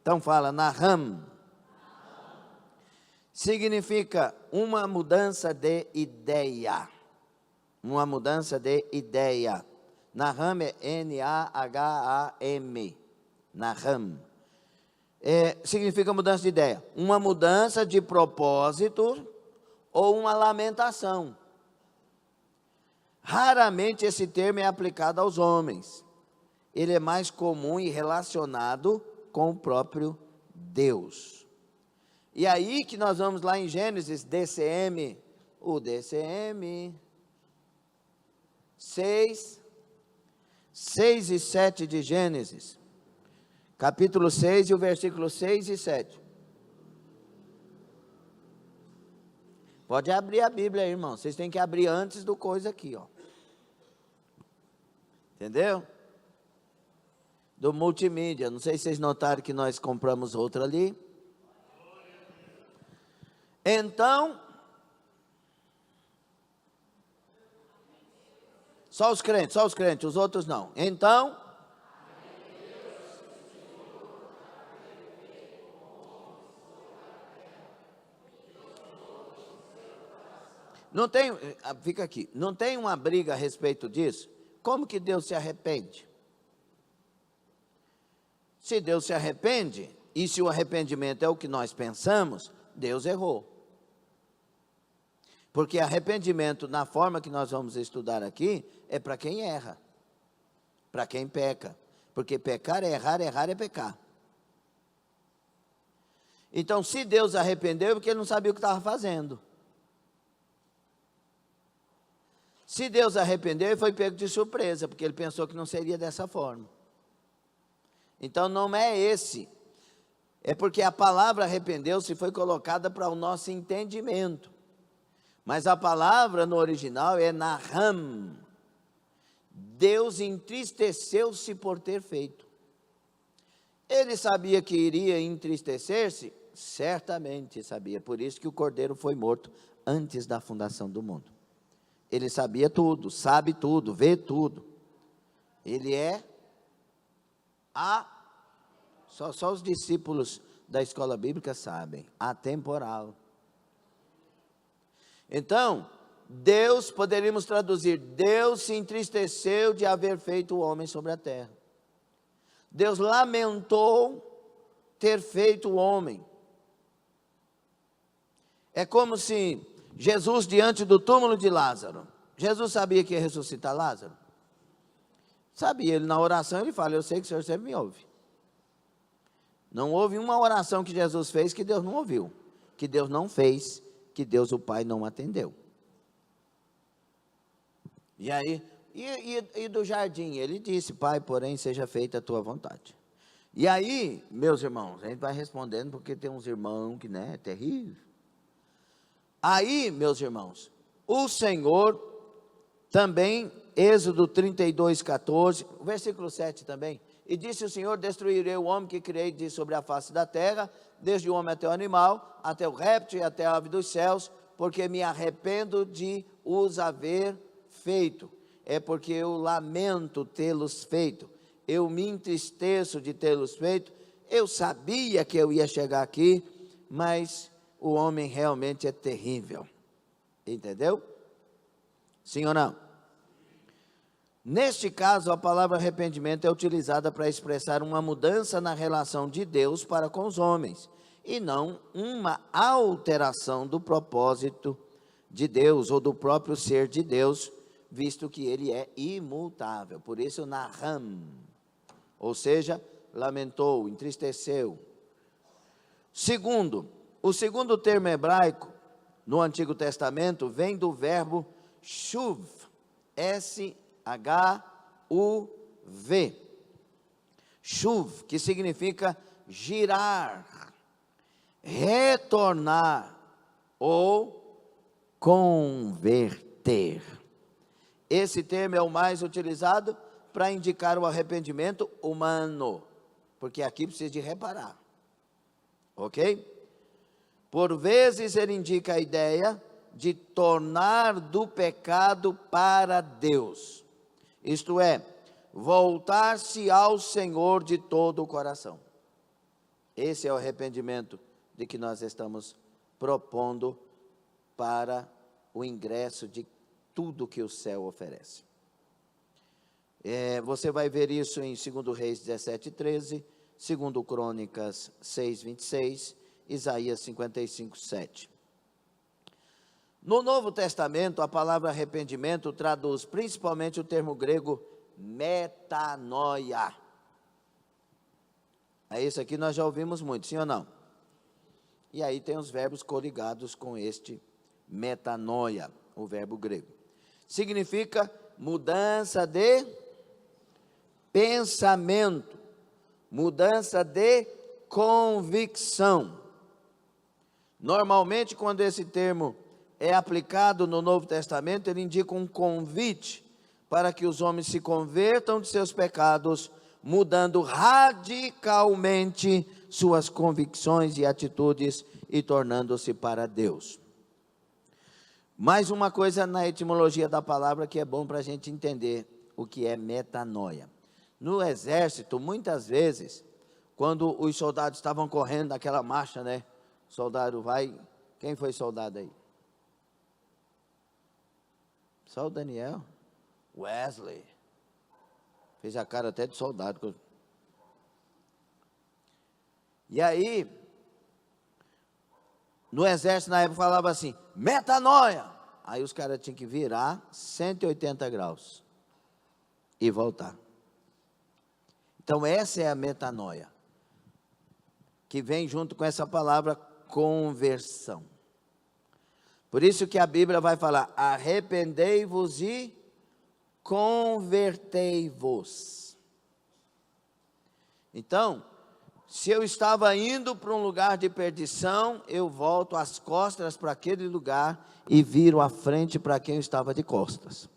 A: Então fala naham. Significa uma mudança de ideia. Uma mudança de ideia. Naham é N-A-H-A-M. Naham. Significa mudança de ideia. Uma mudança de propósito ou uma lamentação. Raramente esse termo é aplicado aos homens. Ele é mais comum e relacionado com o próprio Deus. E aí que nós vamos lá em Gênesis, DCM, o DCM 6 e 7 de Gênesis, capítulo 6 e o versículo 6 e 7. Pode abrir a Bíblia aí, irmão. Vocês têm que abrir antes do coisa aqui, ó. Entendeu? Do multimídia. Não sei se vocês notaram que nós compramos outra ali. Então, só os crentes, os outros não. Então, não tem, fica aqui, não tem uma briga a respeito disso? Como que Deus se arrepende? Se Deus se arrepende, e se o arrependimento é o que nós pensamos, Deus errou. Porque arrependimento, na forma que nós vamos estudar aqui, é para quem erra, para quem peca. Porque pecar é errar, errar é pecar. Então, se Deus arrependeu, é porque Ele não sabia o que estava fazendo. Se Deus arrependeu, Ele foi pego de surpresa, porque Ele pensou que não seria dessa forma. Então, não é esse. É porque a palavra arrependeu-se foi colocada para o nosso entendimento. Mas a palavra no original é naham. Deus entristeceu-se por ter feito. Ele sabia que iria entristecer-se? Certamente sabia. Por isso que o cordeiro foi morto antes da fundação do mundo. Ele sabia tudo, sabe tudo, vê tudo. Ele é só os discípulos da escola bíblica sabem, atemporal. Então, Deus, poderíamos traduzir, Deus se entristeceu de haver feito o homem sobre a terra. Deus lamentou ter feito o homem. É como se Jesus, diante do túmulo de Lázaro, Jesus sabia que ia ressuscitar Lázaro? Sabia, ele na oração ele fala, eu sei que o Senhor sempre me ouve. Não houve uma oração que Jesus fez que Deus não ouviu, que Deus não fez, que Deus o Pai não atendeu. E aí, e do jardim, ele disse, Pai, porém seja feita a tua vontade. E aí, meus irmãos, a gente vai respondendo, porque tem uns irmãos que, né, é terrível. Aí, meus irmãos, o Senhor também, Êxodo 32, 14, o versículo 7 também, e disse o Senhor, destruirei o homem que criei de sobre a face da terra, desde o homem até o animal, até o réptil e até a ave dos céus, porque me arrependo de os haver feito. É porque eu lamento tê-los feito, eu me entristeço de tê-los feito. Eu sabia que eu ia chegar aqui, mas o homem realmente é terrível. Entendeu? Sim ou não? Neste caso, a palavra arrependimento é utilizada para expressar uma mudança na relação de Deus para com os homens, e não uma alteração do propósito de Deus ou do próprio ser de Deus, visto que ele é imutável. Por isso, naham, ou seja, lamentou, entristeceu. Segundo, o segundo termo hebraico no Antigo Testamento vem do verbo shuv, S-H-U-V. Shuv, que significa girar, retornar ou converter. Esse termo é o mais utilizado para indicar o arrependimento humano, porque aqui precisa de reparar. Ok? Por vezes ele indica a ideia de tornar do pecado para Deus. Isto é, voltar-se ao Senhor de todo o coração. Esse é o arrependimento de que nós estamos propondo para o ingresso de tudo que o céu oferece. Você vai ver isso em 2 Reis 17:13, 2 Crônicas 6:26, Isaías 55:7. No Novo Testamento, a palavra arrependimento traduz principalmente o termo grego metanoia. Isso aqui nós já ouvimos muito, sim ou não? E aí tem os verbos coligados com este metanoia, o verbo grego. Significa mudança de pensamento, mudança de convicção. Normalmente, quando esse termo é aplicado no Novo Testamento, ele indica um convite para que os homens se convertam de seus pecados, mudando radicalmente suas convicções e atitudes e tornando-se para Deus. Mais uma coisa na etimologia da palavra que é bom para a gente entender o que é metanoia. No exército, muitas vezes, quando os soldados estavam correndo naquela marcha, né? Soldado vai, quem foi soldado aí? Só o Daniel? Wesley. Fez a cara até de soldado. E aí, no exército na época falava assim, metanoia. Aí os caras tinham que virar 180 graus e voltar. Então essa é a metanoia, que vem junto com essa palavra conversão. Por isso que a Bíblia vai falar, arrependei-vos e convertei-vos. Então, se eu estava indo para um lugar de perdição, eu volto as costas para aquele lugar e viro a frente para quem estava de costas.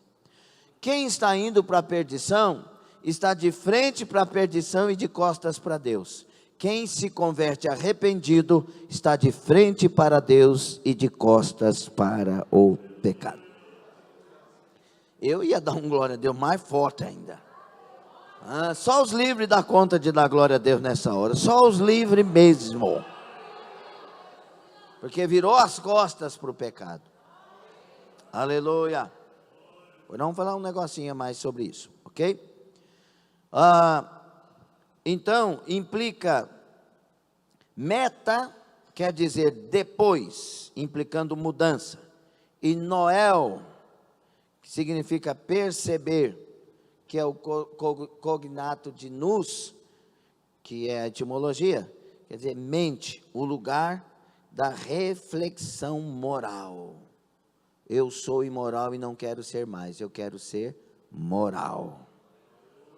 A: Quem está indo para a perdição, está de frente para a perdição e de costas para Deus. Quem se converte arrependido, está de frente para Deus e de costas para o pecado. Eu ia dar um glória a Deus mais forte ainda. Só os livres dá conta de dar glória a Deus nessa hora. Só os livres mesmo. Porque virou as costas para o pecado. Aleluia. Vamos falar um negocinho a mais sobre isso, ok? Então, implica, meta quer dizer depois, implicando mudança. E noel, que significa perceber, que é o cognato de nous, que é a etimologia, quer dizer mente, o lugar da reflexão moral. Eu sou imoral e não quero ser mais, eu quero ser moral.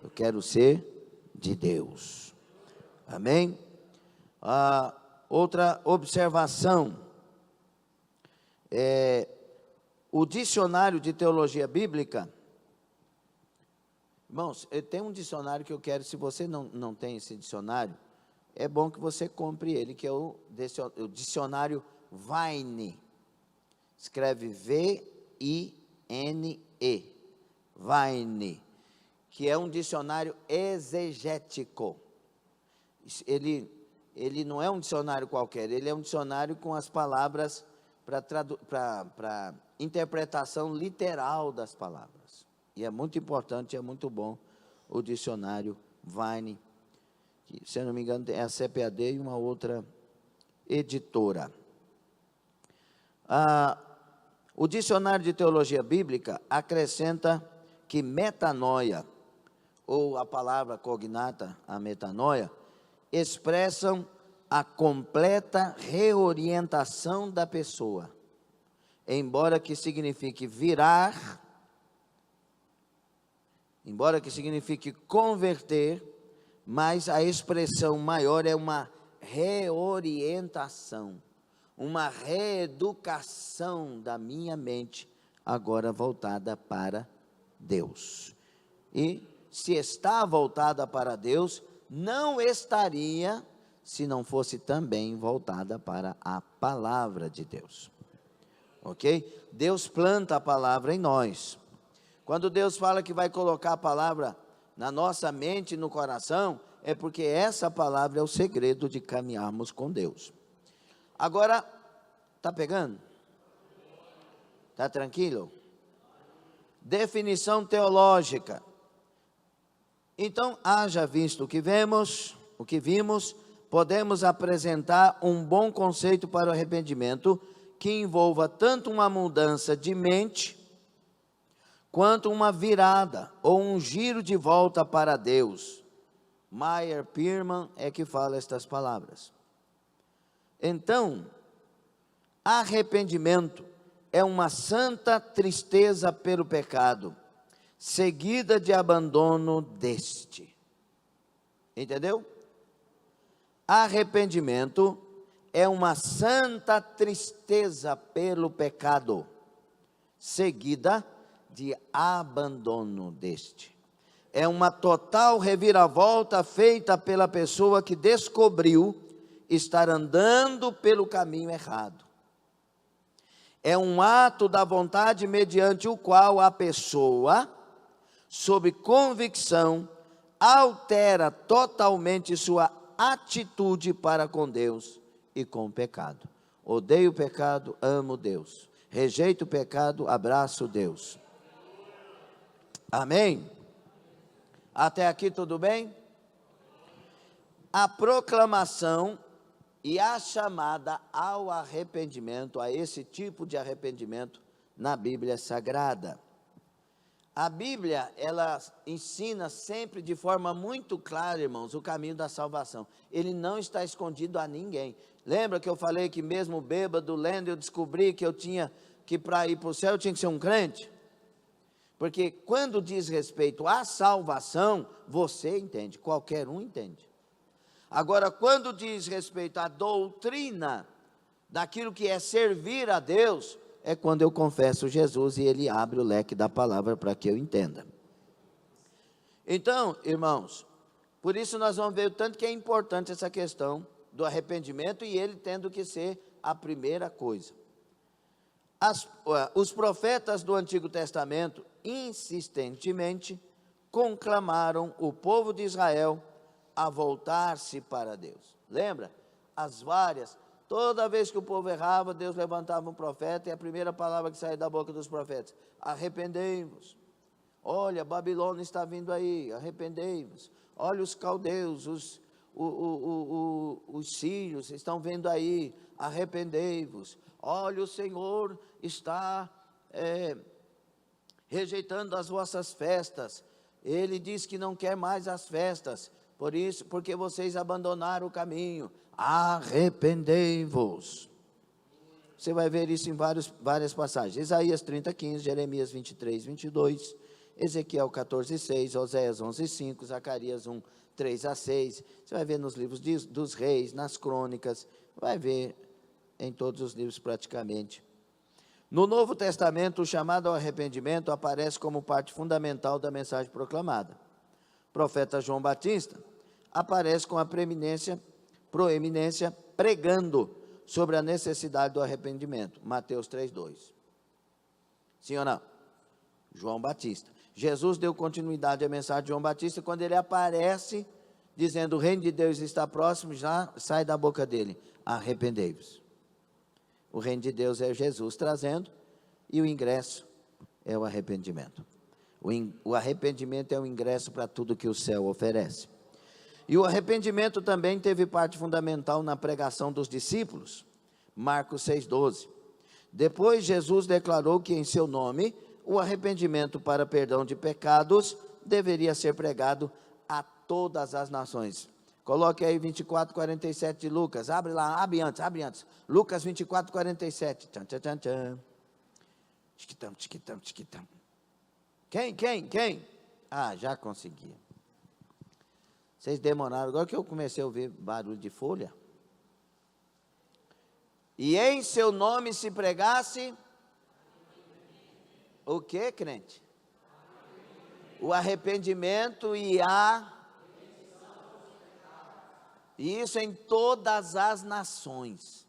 A: Eu quero ser de Deus. Amém? Outra observação. O dicionário de teologia bíblica. Irmãos, tem um dicionário que eu quero, se você não tem esse dicionário, é bom que você compre ele, que é o dicionário Vine. Escreve V-I-N-E. Vine. Que é um dicionário exegético. Ele ele não é um dicionário qualquer, ele é um dicionário com as palavras para interpretação literal das palavras. E é muito importante, é muito bom o dicionário Vine, que, se eu não me engano, é a CPAD e uma outra editora. O dicionário de teologia bíblica acrescenta que metanoia, ou a palavra cognata, a metanoia, expressam a completa reorientação da pessoa, embora que signifique virar, embora que signifique converter, mas a expressão maior é uma reorientação, uma reeducação da minha mente, agora voltada para Deus. E se está voltada para Deus, não estaria se não fosse também voltada para a palavra de Deus. Ok? Deus planta a palavra em nós. Quando Deus fala que vai colocar a palavra na nossa mente e no coração, é porque essa palavra é o segredo de caminharmos com Deus. Agora, está pegando? Está tranquilo? Definição teológica. Então, haja visto o que vimos, podemos apresentar um bom conceito para o arrependimento, que envolva tanto uma mudança de mente, quanto uma virada, ou um giro de volta para Deus. Meyer Pearman é que fala estas palavras. Então, arrependimento é uma santa tristeza pelo pecado, seguida de abandono deste. Entendeu? Arrependimento é uma santa tristeza pelo pecado, seguida de abandono deste. É uma total reviravolta feita pela pessoa que descobriu estar andando pelo caminho errado. É um ato da vontade mediante o qual a pessoa, sob convicção, altera totalmente sua atitude para com Deus e com o pecado. Odeio o pecado, amo Deus. Rejeito o pecado, abraço Deus. Amém? Até aqui tudo bem? A proclamação e a chamada ao arrependimento, a esse tipo de arrependimento na Bíblia Sagrada. A Bíblia, ela ensina sempre de forma muito clara, irmãos, o caminho da salvação. Ele não está escondido a ninguém. Lembra que eu falei que mesmo bêbado, lendo, eu descobri que eu tinha que, para ir para o céu, eu tinha que ser um crente? Porque quando diz respeito à salvação, você entende, qualquer um entende. Agora, quando diz respeito à doutrina, daquilo que é servir a Deus, é quando eu confesso Jesus e Ele abre o leque da palavra para que eu entenda. Então, irmãos, por isso nós vamos ver o tanto que é importante essa questão do arrependimento e ele tendo que ser a primeira coisa. Os profetas do Antigo Testamento insistentemente conclamaram o povo de Israel a voltar-se para Deus. Lembra? Toda vez que o povo errava, Deus levantava um profeta e a primeira palavra que saía da boca dos profetas: arrependei-vos. Olha, Babilônia está vindo aí, arrependei-vos. Olha, os caldeus, os sírios estão vindo aí, arrependei-vos. Olha, o Senhor está rejeitando as vossas festas. Ele diz que não quer mais as festas, porque vocês abandonaram o caminho. Arrependei-vos. Você vai ver isso em várias passagens. Isaías 30:15, Jeremias 23:22, Ezequiel 14:6, Oséias 11:5, Zacarias 1:3-6. Você vai ver nos livros dos reis, nas crônicas, vai ver em todos os livros praticamente. No Novo Testamento, o chamado ao arrependimento aparece como parte fundamental da mensagem proclamada. O profeta João Batista aparece com a proeminência pregando sobre a necessidade do arrependimento. Mateus 3:2. Sim ou não? João Batista. Jesus deu continuidade à mensagem de João Batista quando ele aparece dizendo: o reino de Deus está próximo, já sai da boca dele: arrependei-vos. O reino de Deus é Jesus trazendo, e o ingresso é o arrependimento. O arrependimento é o ingresso para tudo que o céu oferece. E o arrependimento também teve parte fundamental na pregação dos discípulos. Marcos 6,12. Depois Jesus declarou que em seu nome o arrependimento para perdão de pecados deveria ser pregado a todas as nações. Coloque aí 24:47 de Lucas. Abre lá, abre antes. Lucas 24:47. Tchan, tchan, tchan, tchan. Tiquitão, tiquitão, tiquitão. Quem? Ah, já consegui. Vocês demoraram, agora que eu comecei a ouvir barulho de folha. E em seu nome se pregasse o que, crente? O arrependimento e isso em todas as nações.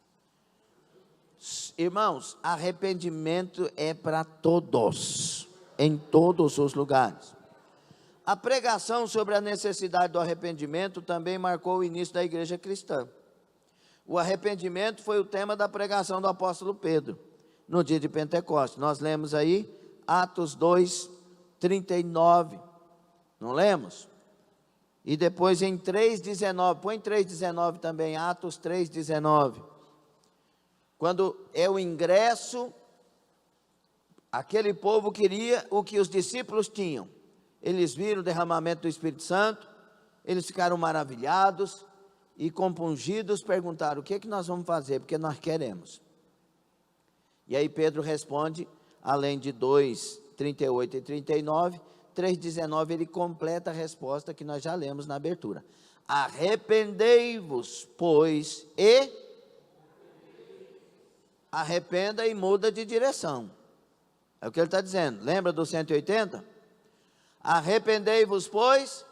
A: Irmãos, arrependimento é para todos, em todos os lugares. A pregação sobre a necessidade do arrependimento também marcou o início da igreja cristã. O arrependimento foi o tema da pregação do apóstolo Pedro, no dia de Pentecostes. Nós lemos aí Atos 2:39, não lemos? E depois em 3:19, põe 3:19 também, Atos 3:19. Quando é o ingresso, aquele povo queria o que os discípulos tinham. Eles viram o derramamento do Espírito Santo, eles ficaram maravilhados e compungidos perguntaram: o que é que nós vamos fazer? Porque nós queremos. E aí Pedro responde, além de 2:38 e 39, 3:19, ele completa a resposta que nós já lemos na abertura. Arrependei-vos, pois, e arrependa e muda de direção. É o que ele está dizendo. Lembra do 180? Arrependei-vos, pois,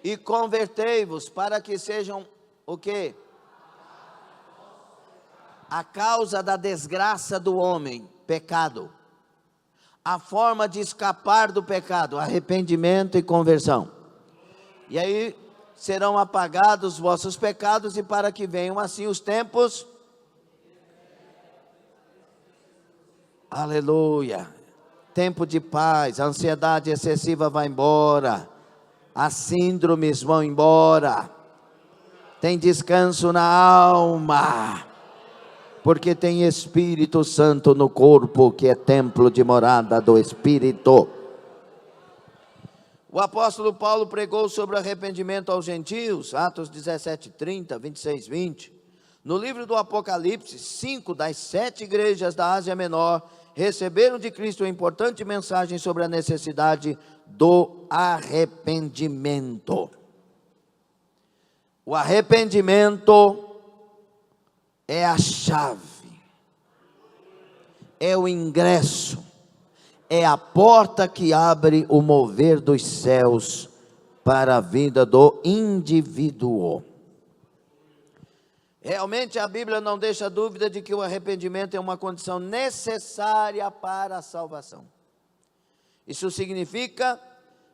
A: e convertei-vos, para que sejam o quê? A causa da desgraça do homem, pecado. A forma de escapar do pecado, arrependimento e conversão. E aí serão apagados os vossos pecados, e para que venham assim os tempos. Aleluia. Tempo de paz, a ansiedade excessiva vai embora, as síndromes vão embora, tem descanso na alma, porque tem Espírito Santo no corpo, que é templo de morada do Espírito. O apóstolo Paulo pregou sobre o arrependimento aos gentios, Atos 17:30, 26:20. No livro do Apocalipse, 5 das 7 igrejas da Ásia Menor receberam de Cristo uma importante mensagem sobre a necessidade do arrependimento. O arrependimento é a chave, é o ingresso, é a porta que abre o mover dos céus para a vida do indivíduo. Realmente a Bíblia não deixa dúvida de que o arrependimento é uma condição necessária para a salvação. Isso significa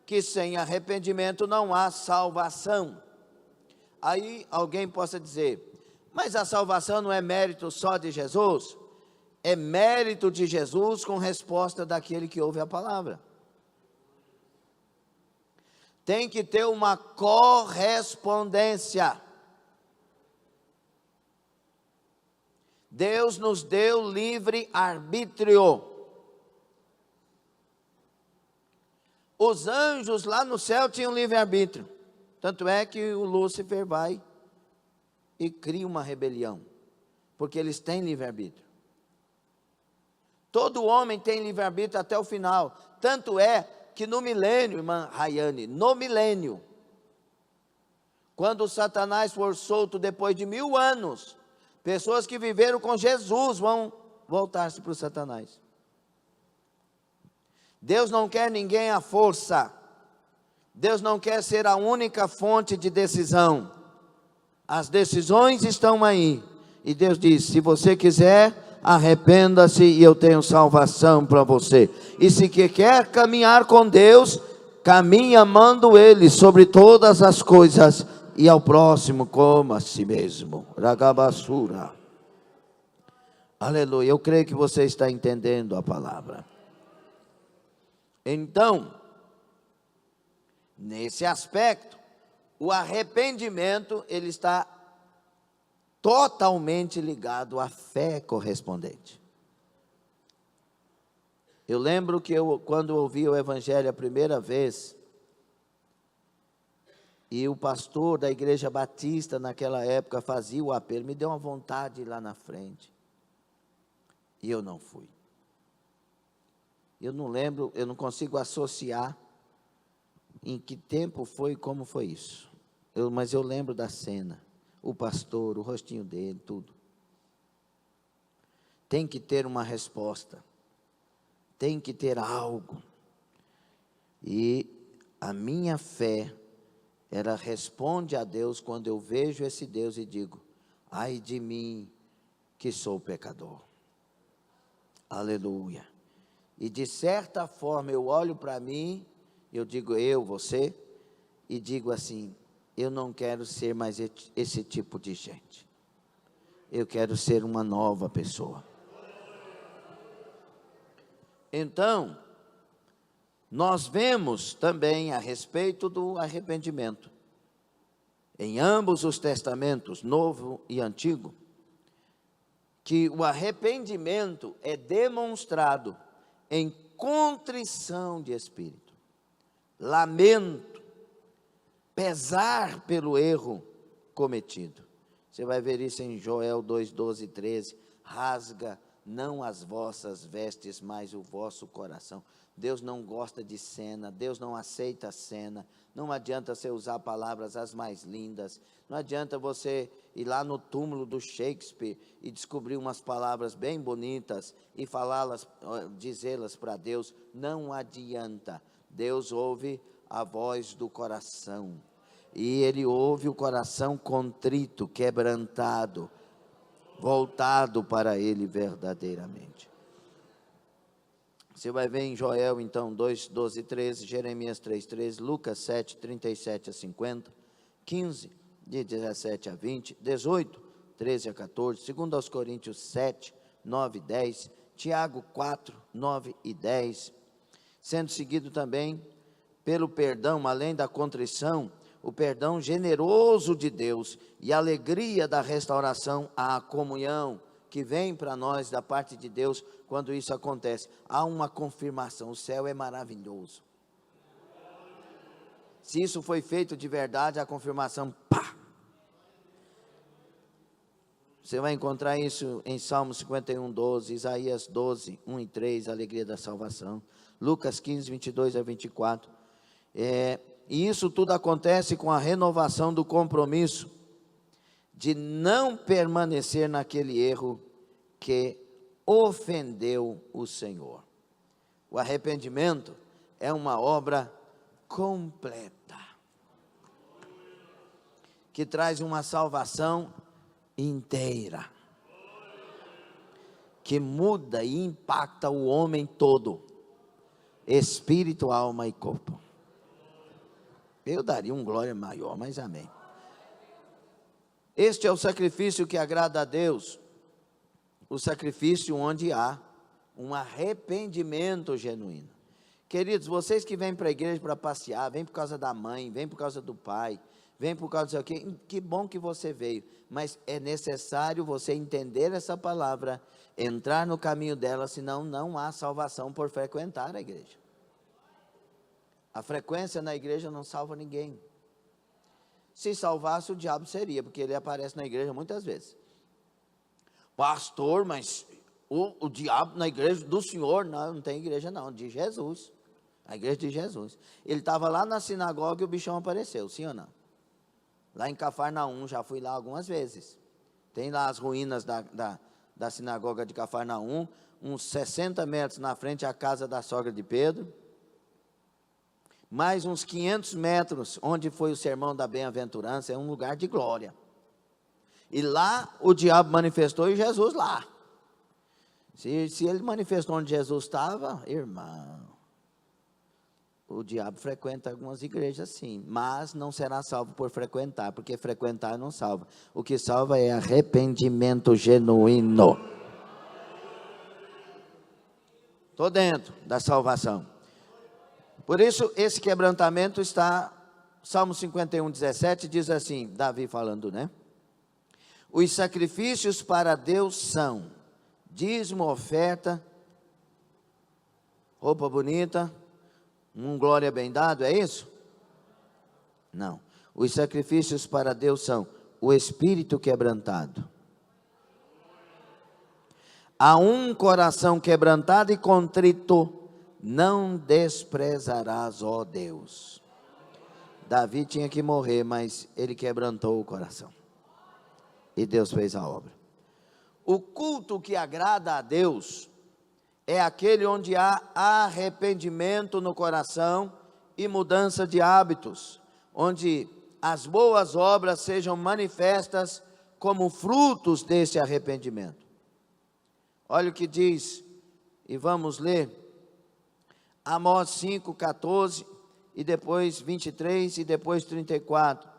A: que sem arrependimento não há salvação. Aí alguém possa dizer: mas a salvação não é mérito só de Jesus? É mérito de Jesus com resposta daquele que ouve a palavra. Tem que ter uma correspondência. Deus nos deu livre arbítrio. Os anjos lá no céu tinham livre arbítrio. Tanto é que o Lúcifer vai e cria uma rebelião, porque eles têm livre arbítrio. Todo homem tem livre arbítrio até o final. Tanto é que no milênio, irmã Rayane, no milênio, quando Satanás for solto depois de 1000 anos, pessoas que viveram com Jesus vão voltar-se para o Satanás. Deus não quer ninguém à força. Deus não quer ser a única fonte de decisão. As decisões estão aí. E Deus diz: se você quiser, arrependa-se e eu tenho salvação para você. E se quer caminhar com Deus, caminha amando Ele sobre todas as coisas, e ao próximo como a si mesmo. Ragabassura. Aleluia, eu creio que você está entendendo a palavra. Então, nesse aspecto, o arrependimento, ele está totalmente ligado à fé correspondente. Eu lembro que quando ouvi o evangelho a primeira vez, e o pastor da igreja batista naquela época fazia o apelo, me deu uma vontade de ir lá na frente. E eu não fui. Eu não lembro, eu não consigo associar em que tempo foi e como foi isso. Mas eu lembro da cena, o pastor, o rostinho dele, tudo. Tem que ter uma resposta. Tem que ter algo. E a minha fé, ela responde a Deus quando eu vejo esse Deus e digo: ai de mim, que sou pecador. Aleluia. E de certa forma eu olho para mim, eu digo você, e digo assim: eu não quero ser mais esse tipo de gente. Eu quero ser uma nova pessoa. Então, nós vemos também a respeito do arrependimento, em ambos os testamentos, Novo e Antigo, que o arrependimento é demonstrado em contrição de espírito, lamento, pesar pelo erro cometido. Você vai ver isso em Joel 2, 12 e 13, rasga não as vossas vestes, mas o vosso coração. Deus não gosta de cena, Deus não aceita cena. Não adianta você usar palavras as mais lindas, não adianta você ir lá no túmulo do Shakespeare e descobrir umas palavras bem bonitas e falá-las, dizê-las para Deus. Não adianta. Deus ouve a voz do coração, e Ele ouve o coração contrito, quebrantado, voltado para Ele verdadeiramente. Você vai ver em Joel, então, 2, 12 e 13, Jeremias 3, 13, Lucas 7, 37 a 50, 15, de 17 a 20, 18, 13 a 14, 2 aos Coríntios 7, 9 e 10, Tiago 4, 9 e 10, sendo seguido também pelo perdão, além da contrição, o perdão generoso de Deus e a alegria da restauração à comunhão, que vem para nós da parte de Deus. Quando isso acontece, há uma confirmação. O céu é maravilhoso. Se isso foi feito de verdade, a confirmação, pá! Você vai encontrar isso em Salmo 51, 12, Isaías 12, 1 e 3, a alegria da salvação, Lucas 15, 22 a 24, e isso tudo acontece com a renovação do compromisso de não permanecer naquele erro que ofendeu o Senhor. O arrependimento é uma obra completa, que traz uma salvação inteira, que muda e impacta o homem todo, espírito, alma e corpo. Eu daria um glória maior, mas amém. Este é o sacrifício que agrada a Deus, o sacrifício onde há um arrependimento genuíno. Queridos, vocês que vêm para a igreja para passear, vêm por causa da mãe, vêm por causa do pai, vêm por causa do quê? Que bom que você veio, mas é necessário você entender essa palavra, entrar no caminho dela, senão não há salvação por frequentar a igreja. A frequência na igreja não salva ninguém. Se salvasse, o diabo seria, porque ele aparece na igreja muitas vezes. Pastor, mas o diabo na igreja do Senhor? Não tem igreja não, de Jesus. A igreja de Jesus. Ele estava lá na sinagoga e o bichão apareceu, sim ou não? Lá em Cafarnaum, já fui lá algumas vezes. Tem lá as ruínas da sinagoga de Cafarnaum, uns 60 metros na frente a casa da sogra de Pedro. Mais uns 500 metros, onde foi o sermão da bem-aventurança, é um lugar de glória. E lá o diabo manifestou e Jesus lá. Se ele manifestou onde Jesus estava, irmão, o diabo frequenta algumas igrejas sim, mas não será salvo por frequentar, porque frequentar não salva. O que salva é arrependimento genuíno. Estou dentro da salvação. Por isso, esse quebrantamento está, Salmo 51, 17, diz assim, Davi falando, né? Os sacrifícios para Deus são dízimo, oferta, roupa bonita, glória bem dado, é isso? Não. Os sacrifícios para Deus são o espírito quebrantado. A um coração quebrantado e contrito, não desprezarás, ó Deus. Davi tinha que morrer, mas ele quebrantou o coração. E Deus fez a obra. O culto que agrada a Deus é aquele onde há arrependimento no coração e mudança de hábitos, onde as boas obras sejam manifestas como frutos desse arrependimento. Olha o que diz, e vamos ler, Amós 5, 14, e depois 23, e depois 34.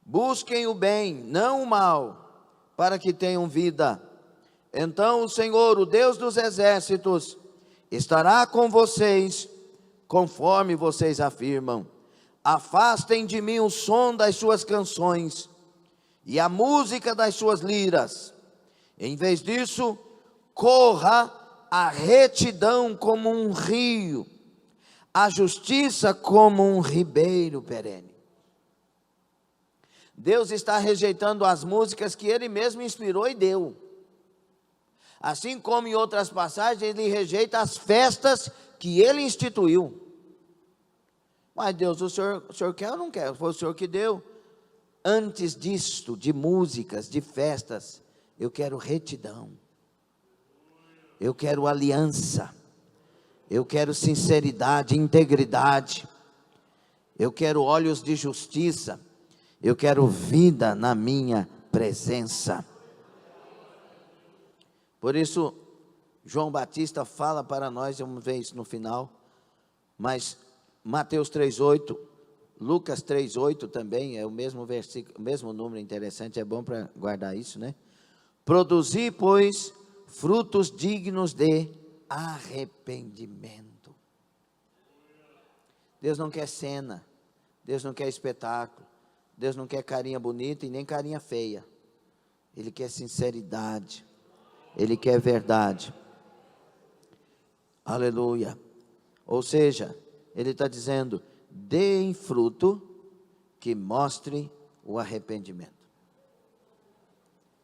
A: Busquem o bem, não o mal, para que tenham vida. Então o Senhor, o Deus dos exércitos, estará com vocês, conforme vocês afirmam. Afastem de mim o som das suas canções, e a música das suas liras. Em vez disso, corra a retidão como um rio, a justiça como um ribeiro perene. Deus está rejeitando as músicas que Ele mesmo inspirou e deu. Assim como em outras passagens, Ele rejeita as festas que Ele instituiu. Mas Deus, o senhor quer ou não quer? Foi o Senhor que deu. Antes disto, de músicas, de festas, eu quero retidão. Eu quero aliança. Eu quero sinceridade, integridade. Eu quero olhos de justiça. Eu quero vida na minha presença. Por isso, João Batista fala para nós, vamos ver isso no final, mas Mateus 3,8, Lucas 3,8 também, é o mesmo versículo, o mesmo número interessante, é bom para guardar isso, né? Produzir, pois, frutos dignos de arrependimento. Deus não quer cena, Deus não quer espetáculo, Deus não quer carinha bonita e nem carinha feia. Ele quer sinceridade. Ele quer verdade. Aleluia. Ou seja, Ele está dizendo, deem fruto que mostre o arrependimento.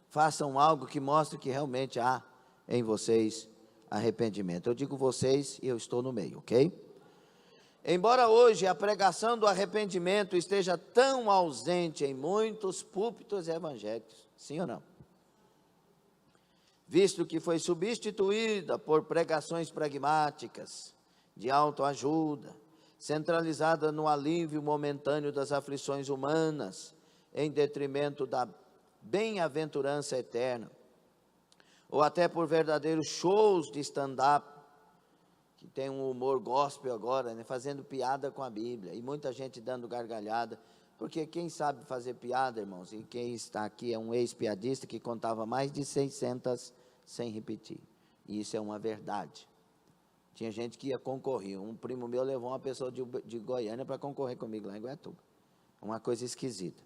A: Façam algo que mostre que realmente há em vocês arrependimento. Eu digo vocês e eu estou no meio, ok? Embora hoje a pregação do arrependimento esteja tão ausente em muitos púlpitos evangélicos, sim ou não? Visto que foi substituída por pregações pragmáticas, de autoajuda, centralizada no alívio momentâneo das aflições humanas, em detrimento da bem-aventurança eterna, ou até por verdadeiros shows de stand-up, que tem um humor gospel agora, né, fazendo piada com a Bíblia, e muita gente dando gargalhada, porque quem sabe fazer piada, irmãos, e quem está aqui é um ex-piadista que contava mais de 600 sem repetir, e isso é uma verdade. Tinha gente que ia concorrer, um primo meu levou uma pessoa de Goiânia para concorrer comigo lá em Goiatuba, uma coisa esquisita.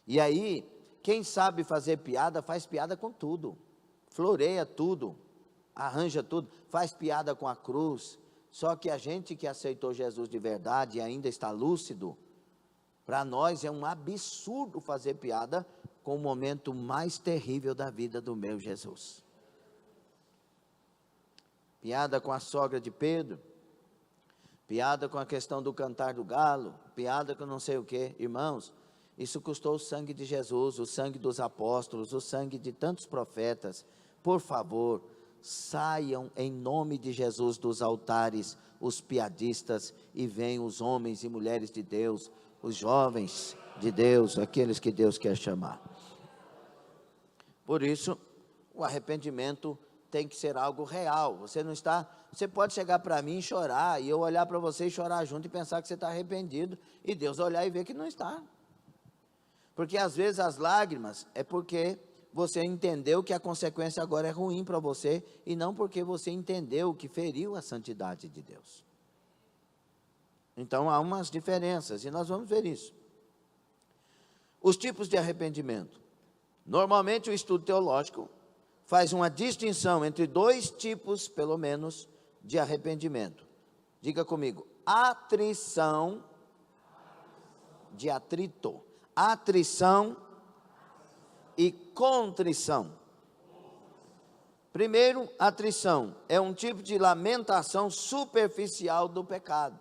A: E aí, quem sabe fazer piada, faz piada com tudo, floreia tudo, arranja tudo, faz piada com a cruz. Só que a gente que aceitou Jesus de verdade e ainda está lúcido, para nós é um absurdo fazer piada com o momento mais terrível da vida do meu Jesus. Piada com a sogra de Pedro, piada com a questão do cantar do galo, piada com não sei o que. Irmãos, isso custou o sangue de Jesus, o sangue dos apóstolos, o sangue de tantos profetas. Por favor, saiam em nome de Jesus dos altares os piadistas e venham os homens e mulheres de Deus, os jovens de Deus, aqueles que Deus quer chamar. Por isso, o arrependimento tem que ser algo real. Você pode chegar para mim e chorar, e eu olhar para você e chorar junto e pensar que você está arrependido, e Deus olhar e ver que não está. Porque às vezes as lágrimas é porque você entendeu que a consequência agora é ruim para você, e não porque você entendeu que feriu a santidade de Deus. Então há umas diferenças, e nós vamos ver isso. Os tipos de arrependimento. Normalmente o estudo teológico faz uma distinção entre dois tipos, pelo menos, de arrependimento. Diga comigo: atrição de atrito, atrição e contrição. Primeiro, atrição é um tipo de lamentação superficial do pecado,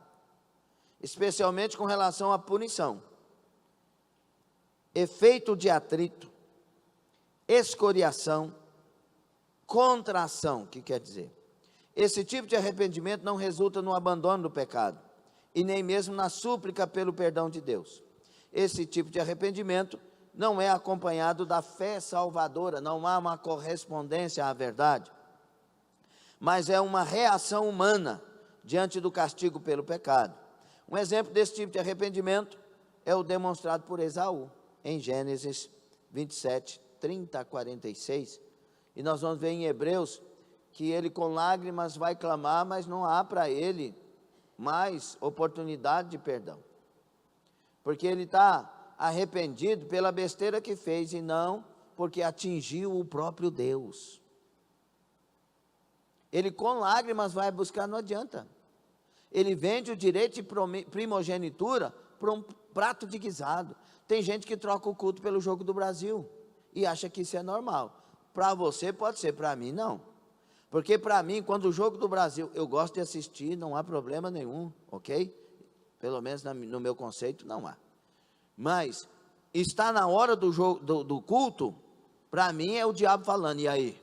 A: especialmente com relação à punição. Efeito de atrito, escoriação, contração, que quer dizer? Esse tipo de arrependimento não resulta no abandono do pecado, e nem mesmo na súplica pelo perdão de Deus. Esse tipo de arrependimento não é acompanhado da fé salvadora, não há uma correspondência à verdade, mas é uma reação humana diante do castigo pelo pecado. Um exemplo desse tipo de arrependimento é o demonstrado por Esaú, em Gênesis 27, 30 a 46, e nós vamos ver em Hebreus, que ele com lágrimas vai clamar, mas não há para ele mais oportunidade de perdão, porque ele está arrependido pela besteira que fez, e não porque atingiu o próprio Deus. Ele com lágrimas vai buscar, não adianta. Ele vende o direito de primogenitura por um prato de guisado. Tem gente que troca o culto pelo Jogo do Brasil e acha que isso é normal. Para você pode ser, para mim não. Porque para mim, quando o Jogo do Brasil, eu gosto de assistir, não há problema nenhum, ok? Pelo menos no meu conceito, não há. Mas está na hora do jogo, do culto, para mim é o diabo falando: e aí?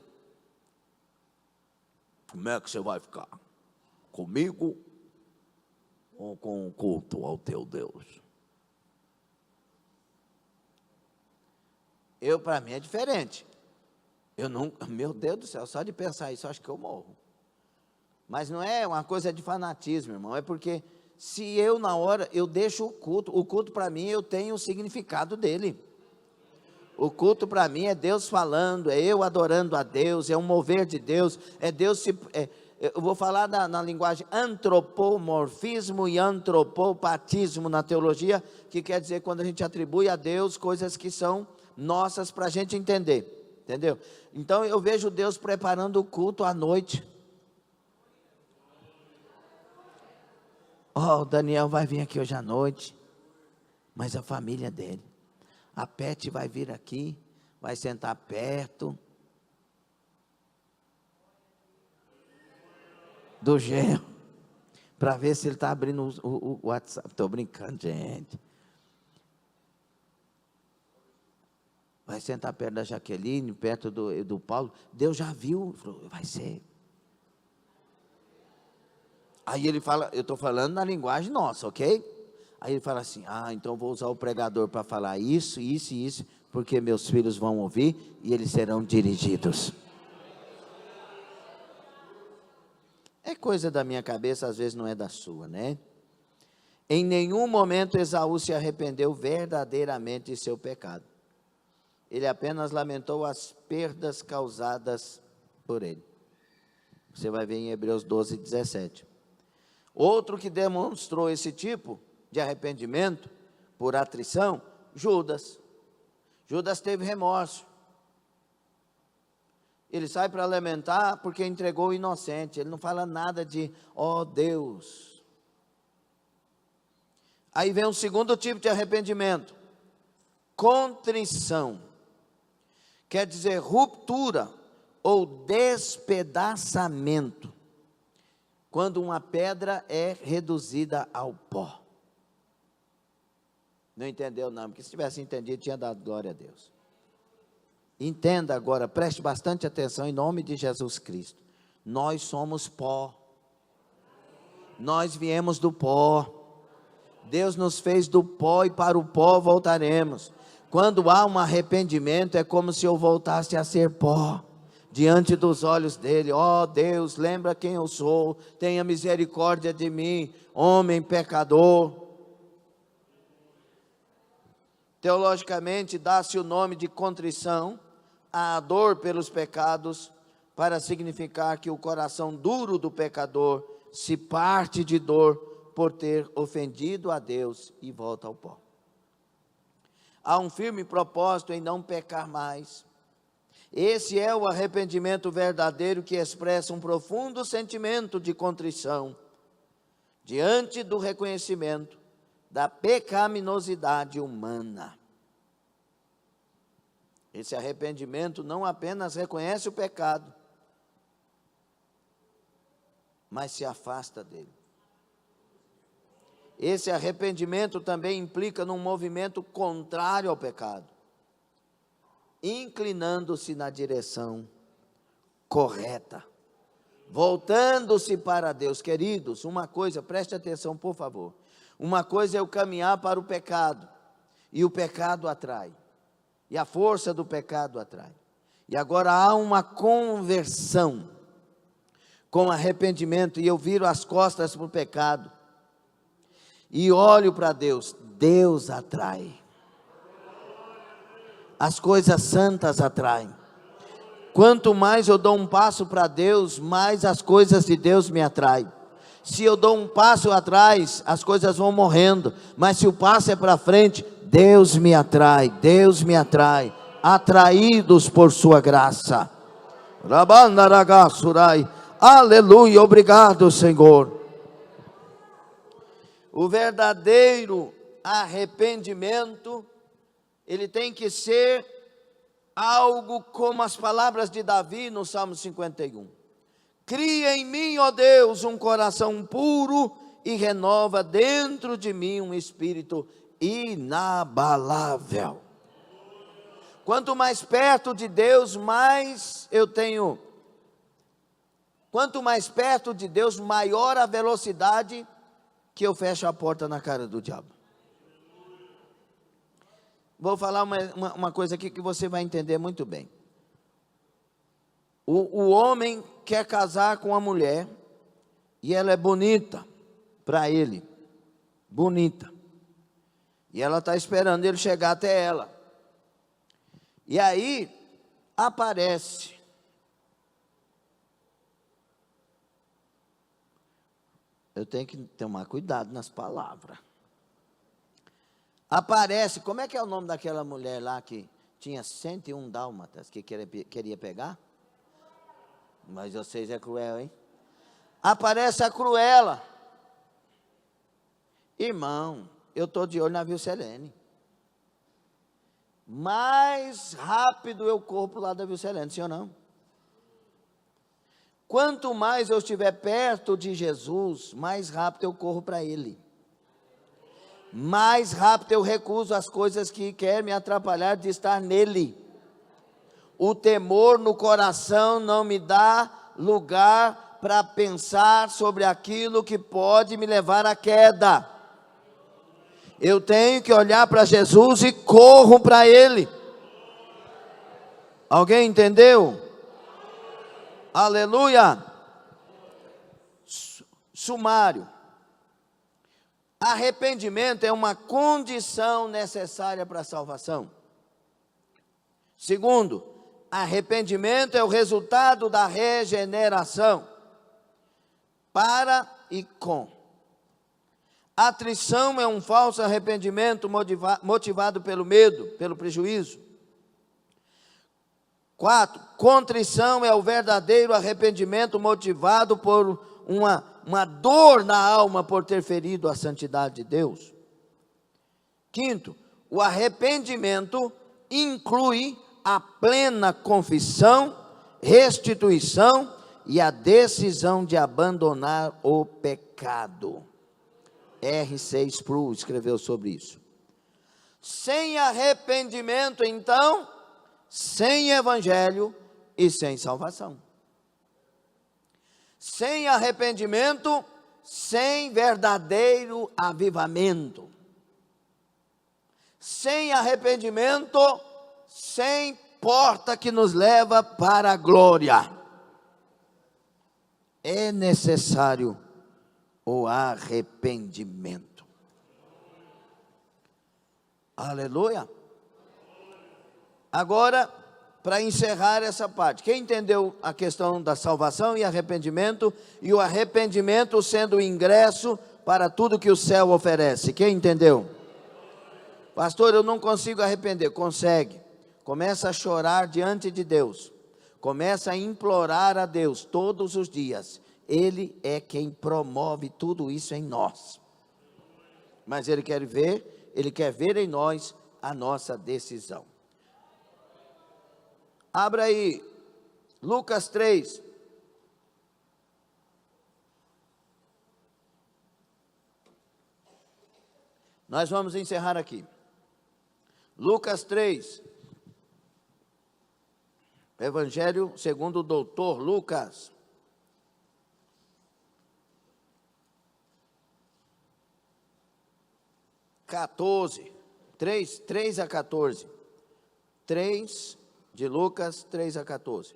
A: Como é que você vai ficar? Comigo ou com o culto ao teu Deus? Para mim é diferente. Meu Deus do céu, só de pensar isso, acho que eu morro. Mas não é uma coisa de fanatismo, irmão, é porque se eu na hora, eu deixo o culto para mim, eu tenho o significado dele. O culto para mim é Deus falando, é eu adorando a Deus, é um mover de Deus, é Deus eu vou falar na linguagem antropomorfismo e antropopatismo na teologia, que quer dizer quando a gente atribui a Deus coisas que são nossas para a gente entender, entendeu? Então eu vejo Deus preparando o culto à noite. O Daniel vai vir aqui hoje à noite, mas a família dele, a Pet vai vir aqui, vai sentar perto do genro, para ver se ele está abrindo o WhatsApp. Estou brincando, gente. Vai sentar perto da Jaqueline, perto do Paulo. Deus já viu, falou, vai ser. Aí ele fala, eu estou falando na linguagem nossa, ok? Aí ele fala assim: então vou usar o pregador para falar isso, isso e isso, porque meus filhos vão ouvir e eles serão dirigidos. É coisa da minha cabeça, às vezes não é da sua, né? Em nenhum momento Esaú se arrependeu verdadeiramente de seu pecado. Ele apenas lamentou as perdas causadas por ele. Você vai ver em Hebreus 12, 17. Outro que demonstrou esse tipo de arrependimento por atrição, Judas. Judas teve remorso. Ele sai para lamentar porque entregou o inocente. Ele não fala nada de, Deus. Aí vem um segundo tipo de arrependimento, contrição. Quer dizer ruptura ou despedaçamento, quando uma pedra é reduzida ao pó. Não entendeu não, porque se tivesse entendido, tinha dado glória a Deus. Entenda agora, preste bastante atenção em nome de Jesus Cristo. Nós somos pó. Nós viemos do pó. Deus nos fez do pó e para o pó voltaremos. Quando há um arrependimento, é como se eu voltasse a ser pó. diante dos olhos dele: ó Deus, lembra quem eu sou, tenha misericórdia de mim, homem pecador. Teologicamente, dá-se o nome de contrição à dor pelos pecados, para significar que o coração duro do pecador se parte de dor por ter ofendido a Deus e volta ao pó. Há um firme propósito em não pecar mais. Esse é o arrependimento verdadeiro, que expressa um profundo sentimento de contrição diante do reconhecimento da pecaminosidade humana. Esse arrependimento não apenas reconhece o pecado, mas se afasta dele. Esse arrependimento também implica num movimento contrário ao pecado, inclinando-se na direção correta, voltando-se para Deus. Queridos, uma coisa, preste atenção por favor, uma coisa é eu caminhar para o pecado, e o pecado atrai, e a força do pecado atrai, e agora há uma conversão, com arrependimento, e eu viro as costas para o pecado, e olho para Deus. Deus atrai, as coisas santas atraem. Quanto mais eu dou um passo para Deus, mais as coisas de Deus me atraem. Se eu dou um passo atrás, as coisas vão morrendo, mas se o passo é para frente, Deus me atrai, Deus me atrai, atraídos por sua graça. Aleluia, obrigado, Senhor. O verdadeiro arrependimento, ele tem que ser algo como as palavras de Davi no Salmo 51. Cria em mim, ó Deus, um coração puro e renova dentro de mim um espírito inabalável. Quanto mais perto de Deus, mais eu tenho. Quanto mais perto de Deus, maior a velocidade que eu fecho a porta na cara do diabo. Vou falar uma coisa aqui que você vai entender muito bem. O homem quer casar com uma mulher, e ela é bonita para ele, bonita, e ela está esperando ele chegar até ela, e aí aparece eu tenho que tomar cuidado nas palavras. Aparece, como é que é o nome daquela mulher lá que tinha 101 dálmatas, que queria pegar? Mas vocês é cruel, hein? Aparece a Cruela. Irmão, eu estou de olho na Vilcelene. Mais rápido eu corro para o lado da Vilcelene, sim ou não? Quanto mais eu estiver perto de Jesus, mais rápido eu corro para Ele. Mais rápido eu recuso as coisas que querem me atrapalhar de estar nele. O temor no coração não me dá lugar para pensar sobre aquilo que pode me levar à queda. Eu tenho que olhar para Jesus e corro para Ele. Alguém entendeu? Aleluia. Sumário. Arrependimento é uma condição necessária para a salvação. Segundo, arrependimento é o resultado da regeneração. Para e com. Atrição é um falso arrependimento motivado pelo medo, pelo prejuízo. 4, contrição é o verdadeiro arrependimento motivado por uma dor na alma por ter ferido a santidade de Deus. 5, o arrependimento inclui a plena confissão, restituição e a decisão de abandonar o pecado. R.C. Sproul escreveu sobre isso. Sem arrependimento, então, sem evangelho e sem salvação. Sem arrependimento, sem verdadeiro avivamento. Sem arrependimento, sem porta que nos leva para a glória. É necessário o arrependimento. Aleluia. Agora, para encerrar essa parte, quem entendeu a questão da salvação e arrependimento, e o arrependimento sendo o ingresso para tudo que o céu oferece? Quem entendeu? Pastor, eu não consigo arrepender. Consegue. Começa a chorar diante de Deus. Começa a implorar a Deus todos os dias. Ele é quem promove tudo isso em nós. Mas Ele quer ver em nós a nossa decisão. Abra aí, Lucas 3. Nós vamos encerrar aqui. Lucas 3. Evangelho segundo o doutor Lucas. Três a 14. 3 de Lucas 3 a 14.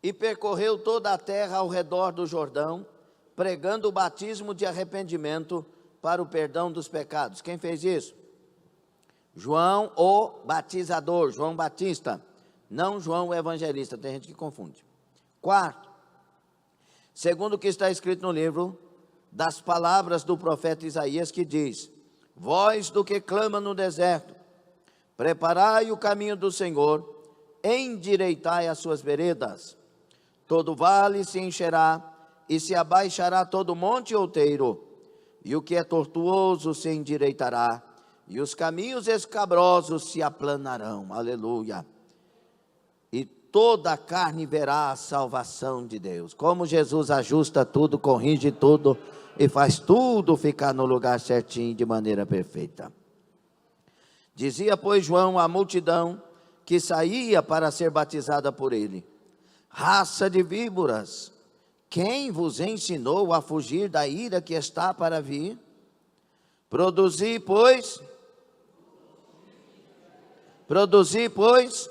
A: E percorreu toda a terra ao redor do Jordão, pregando o batismo de arrependimento para o perdão dos pecados. Quem fez isso? João o batizador, João Batista, não João o evangelista, tem gente que confunde. Quarto, segundo o que está escrito no livro das palavras do profeta Isaías, que diz: voz do que clama no deserto, preparai o caminho do Senhor, endireitai as suas veredas. Todo vale se encherá, e se abaixará todo monte outeiro, e o que é tortuoso se endireitará, e os caminhos escabrosos se aplanarão. Aleluia. E toda a carne verá a salvação de Deus. Como Jesus ajusta tudo, corrige tudo, e faz tudo ficar no lugar certinho, de maneira perfeita. Dizia, pois, João à multidão que saía para ser batizada por ele: raça de víboras, quem vos ensinou a fugir da ira que está para vir? Produzi, pois,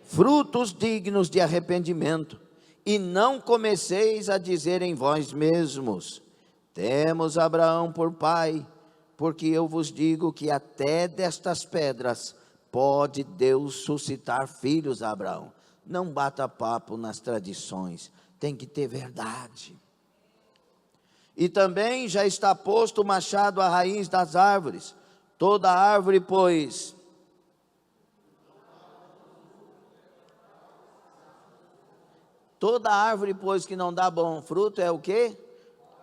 A: frutos dignos de arrependimento, e não comeceis a dizer em vós mesmos: temos Abraão por pai, porque eu vos digo que até destas pedras pode Deus suscitar filhos a Abraão. Não bata papo nas tradições, tem que ter verdade. E também já está posto o machado à raiz das árvores. Toda árvore, pois, que não dá bom fruto é o quê?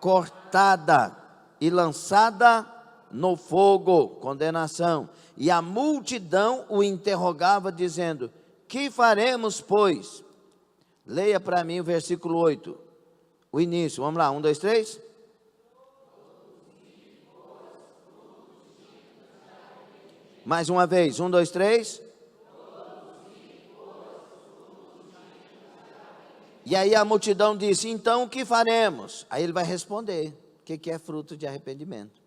A: Cortada e lançada no fogo, condenação. E a multidão o interrogava, dizendo: que faremos, pois? Leia para mim o versículo 8, o início, vamos lá, 1, 2, 3. Mais uma vez, 1, 2, 3. E aí a multidão disse: então o que faremos? Aí ele vai responder o que é fruto de arrependimento.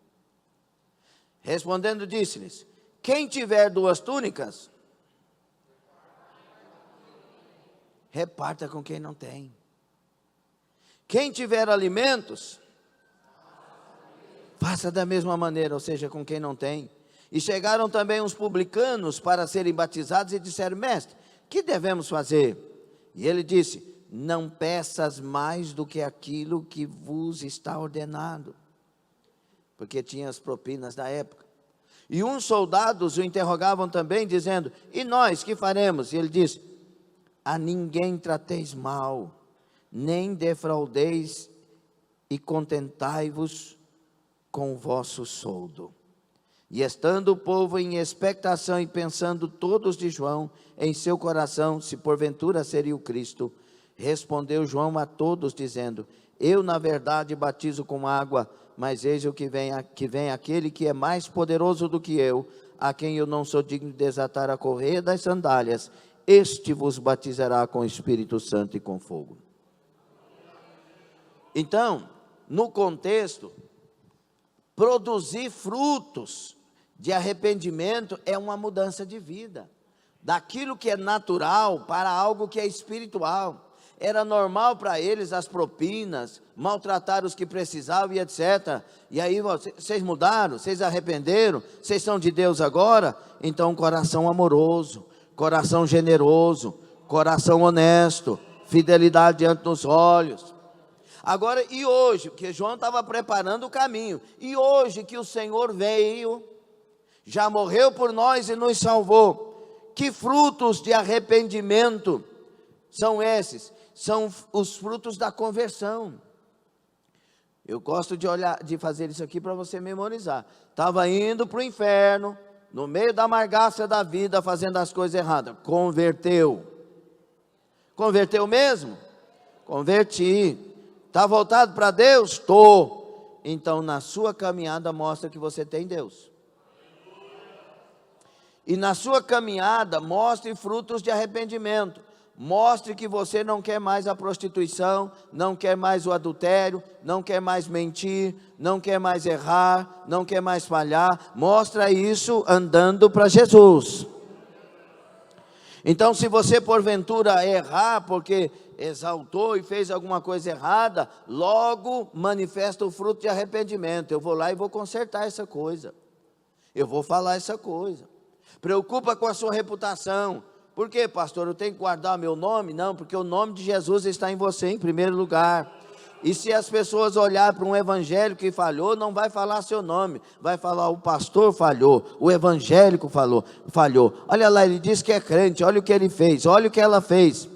A: Respondendo, disse-lhes: quem tiver 2 túnicas, reparta com quem não tem. Quem tiver alimentos, faça da mesma maneira, ou seja, com quem não tem. E chegaram também uns publicanos para serem batizados e disseram: mestre, que devemos fazer? E ele disse: não peças mais do que aquilo que vos está ordenado. Porque tinha as propinas da época. E uns soldados o interrogavam também, dizendo: e nós, que faremos? E ele disse: a ninguém trateis mal, nem defraudeis, e contentai-vos com o vosso soldo. E estando o povo em expectação e pensando todos de João em seu coração, se porventura seria o Cristo, respondeu João a todos, dizendo: eu na verdade batizo com água, mas eis o que vem aquele que é mais poderoso do que eu, a quem eu não sou digno de desatar a correia das sandálias. Este vos batizará com o Espírito Santo e com fogo. Então, no contexto, produzir frutos de arrependimento é uma mudança de vida, daquilo que é natural para algo que é espiritual. Era normal para eles as propinas, maltratar os que precisavam e etc. E aí, vocês mudaram, vocês arrependeram, vocês são de Deus agora? Então, coração amoroso, coração generoso, coração honesto, fidelidade diante dos olhos. Agora, e hoje, porque João estava preparando o caminho, e hoje que o Senhor veio, já morreu por nós e nos salvou, que frutos de arrependimento são esses? São os frutos da conversão. Eu gosto de fazer isso aqui para você memorizar. Estava indo para o inferno, no meio da amargaça da vida, fazendo as coisas erradas. Converteu. Converteu mesmo? Converti. Está voltado para Deus? Estou. Então, na sua caminhada, mostra que você tem Deus. E na sua caminhada, mostre frutos de arrependimento. Mostre que você não quer mais a prostituição, não quer mais o adultério, não quer mais mentir, não quer mais errar, não quer mais falhar. Mostra isso andando para Jesus. Então, se você porventura errar porque exaltou e fez alguma coisa errada, logo manifesta o fruto de arrependimento. Eu vou lá e vou consertar essa coisa. Eu vou falar essa coisa. Preocupa com a sua reputação. Por quê, pastor? Eu tenho que guardar meu nome? Não, porque o nome de Jesus está em você em primeiro lugar. E se as pessoas olharem para um evangélico que falhou, não vai falar seu nome, vai falar o pastor falhou, o evangélico falhou. Olha lá, ele diz que é crente, olha o que ele fez, olha o que ela fez.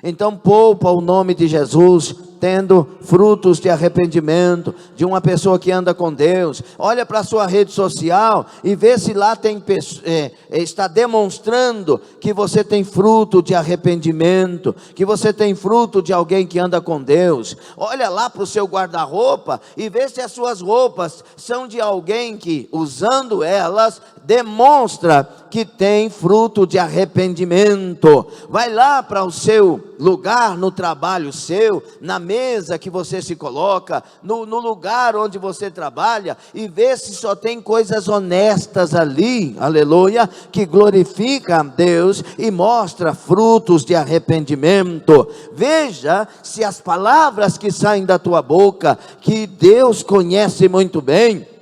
A: Então poupa o nome de Jesus, tendo frutos de arrependimento, de uma pessoa que anda com Deus. Olha para a sua rede social e vê se lá está demonstrando que você tem fruto de arrependimento, que você tem fruto de alguém que anda com Deus. Olha lá para o seu guarda-roupa e vê se as suas roupas são de alguém que, usando elas, demonstra que tem fruto de arrependimento. Vai lá para o seu lugar, no trabalho seu, na mesa que você se coloca, no lugar onde você trabalha, e vê se só tem coisas honestas ali, aleluia, que glorifica a Deus e mostra frutos de arrependimento. Veja se as palavras que saem da tua boca, que Deus conhece muito bem,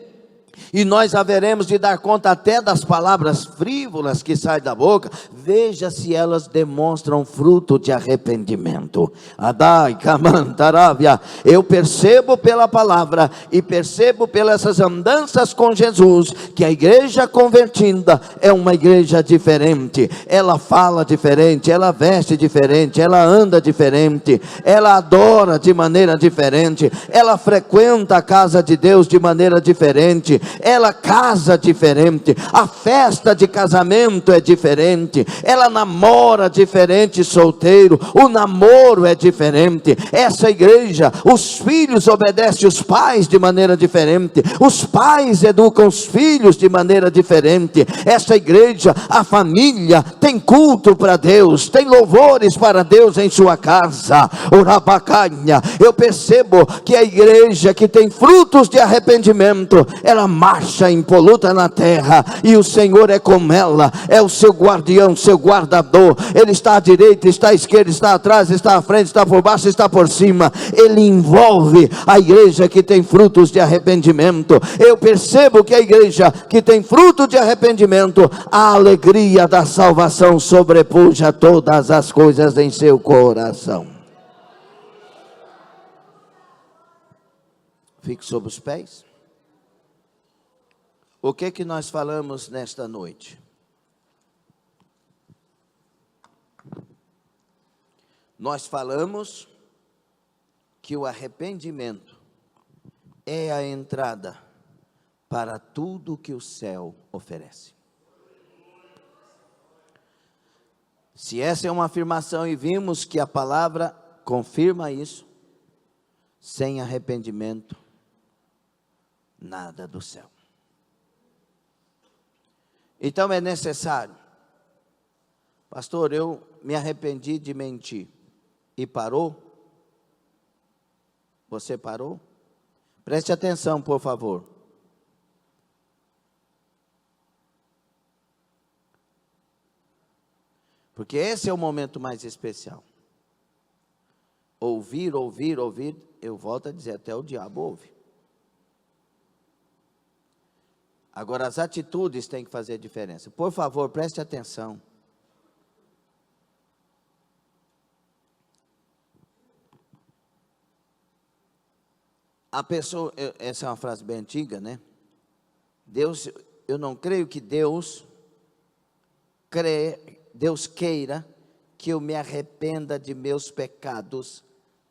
A: e nós haveremos de dar conta até das palavras frívolas que saem da boca, veja se elas demonstram fruto de arrependimento. Adai, Kamantarábia, eu percebo pela palavra e percebo pelas andanças com Jesus, que a igreja convertida é uma igreja diferente. Ela fala diferente, ela veste diferente, ela anda diferente, ela adora de maneira diferente, ela frequenta a casa de Deus de maneira diferente, ela casa diferente, a festa de casamento é diferente, ela namora diferente solteiro, o namoro é diferente. Essa igreja, os filhos obedecem os pais de maneira diferente, os pais educam os filhos de maneira diferente. Essa igreja, a família tem culto para Deus, tem louvores para Deus em sua casa. Urabacanha, eu percebo que a igreja que tem frutos de arrependimento, ela marcha impoluta na terra, e o Senhor é com ela, é o seu guardião, seu guardador. Ele está à direita, está à esquerda, está atrás, está à frente, está por baixo, está por cima. Ele envolve a igreja que tem frutos de arrependimento. Eu percebo que a igreja que tem fruto de arrependimento, a alegria da salvação sobrepuja todas as coisas em seu coração. Fique sobre os pés. O que nós falamos nesta noite? Nós falamos que o arrependimento é a entrada para tudo que o céu oferece. Se essa é uma afirmação e vimos que a palavra confirma isso, sem arrependimento, nada do céu. Então é necessário, pastor, eu me arrependi de mentir, e parou? Você parou? Preste atenção, por favor. Porque esse é o momento mais especial. Ouvir, ouvir, ouvir, eu volto a dizer, até o diabo ouve. Agora, as atitudes têm que fazer diferença. Por favor, preste atenção. A pessoa, essa é uma frase bem antiga, né? Deus, eu não creio que Deus queira que eu me arrependa de meus pecados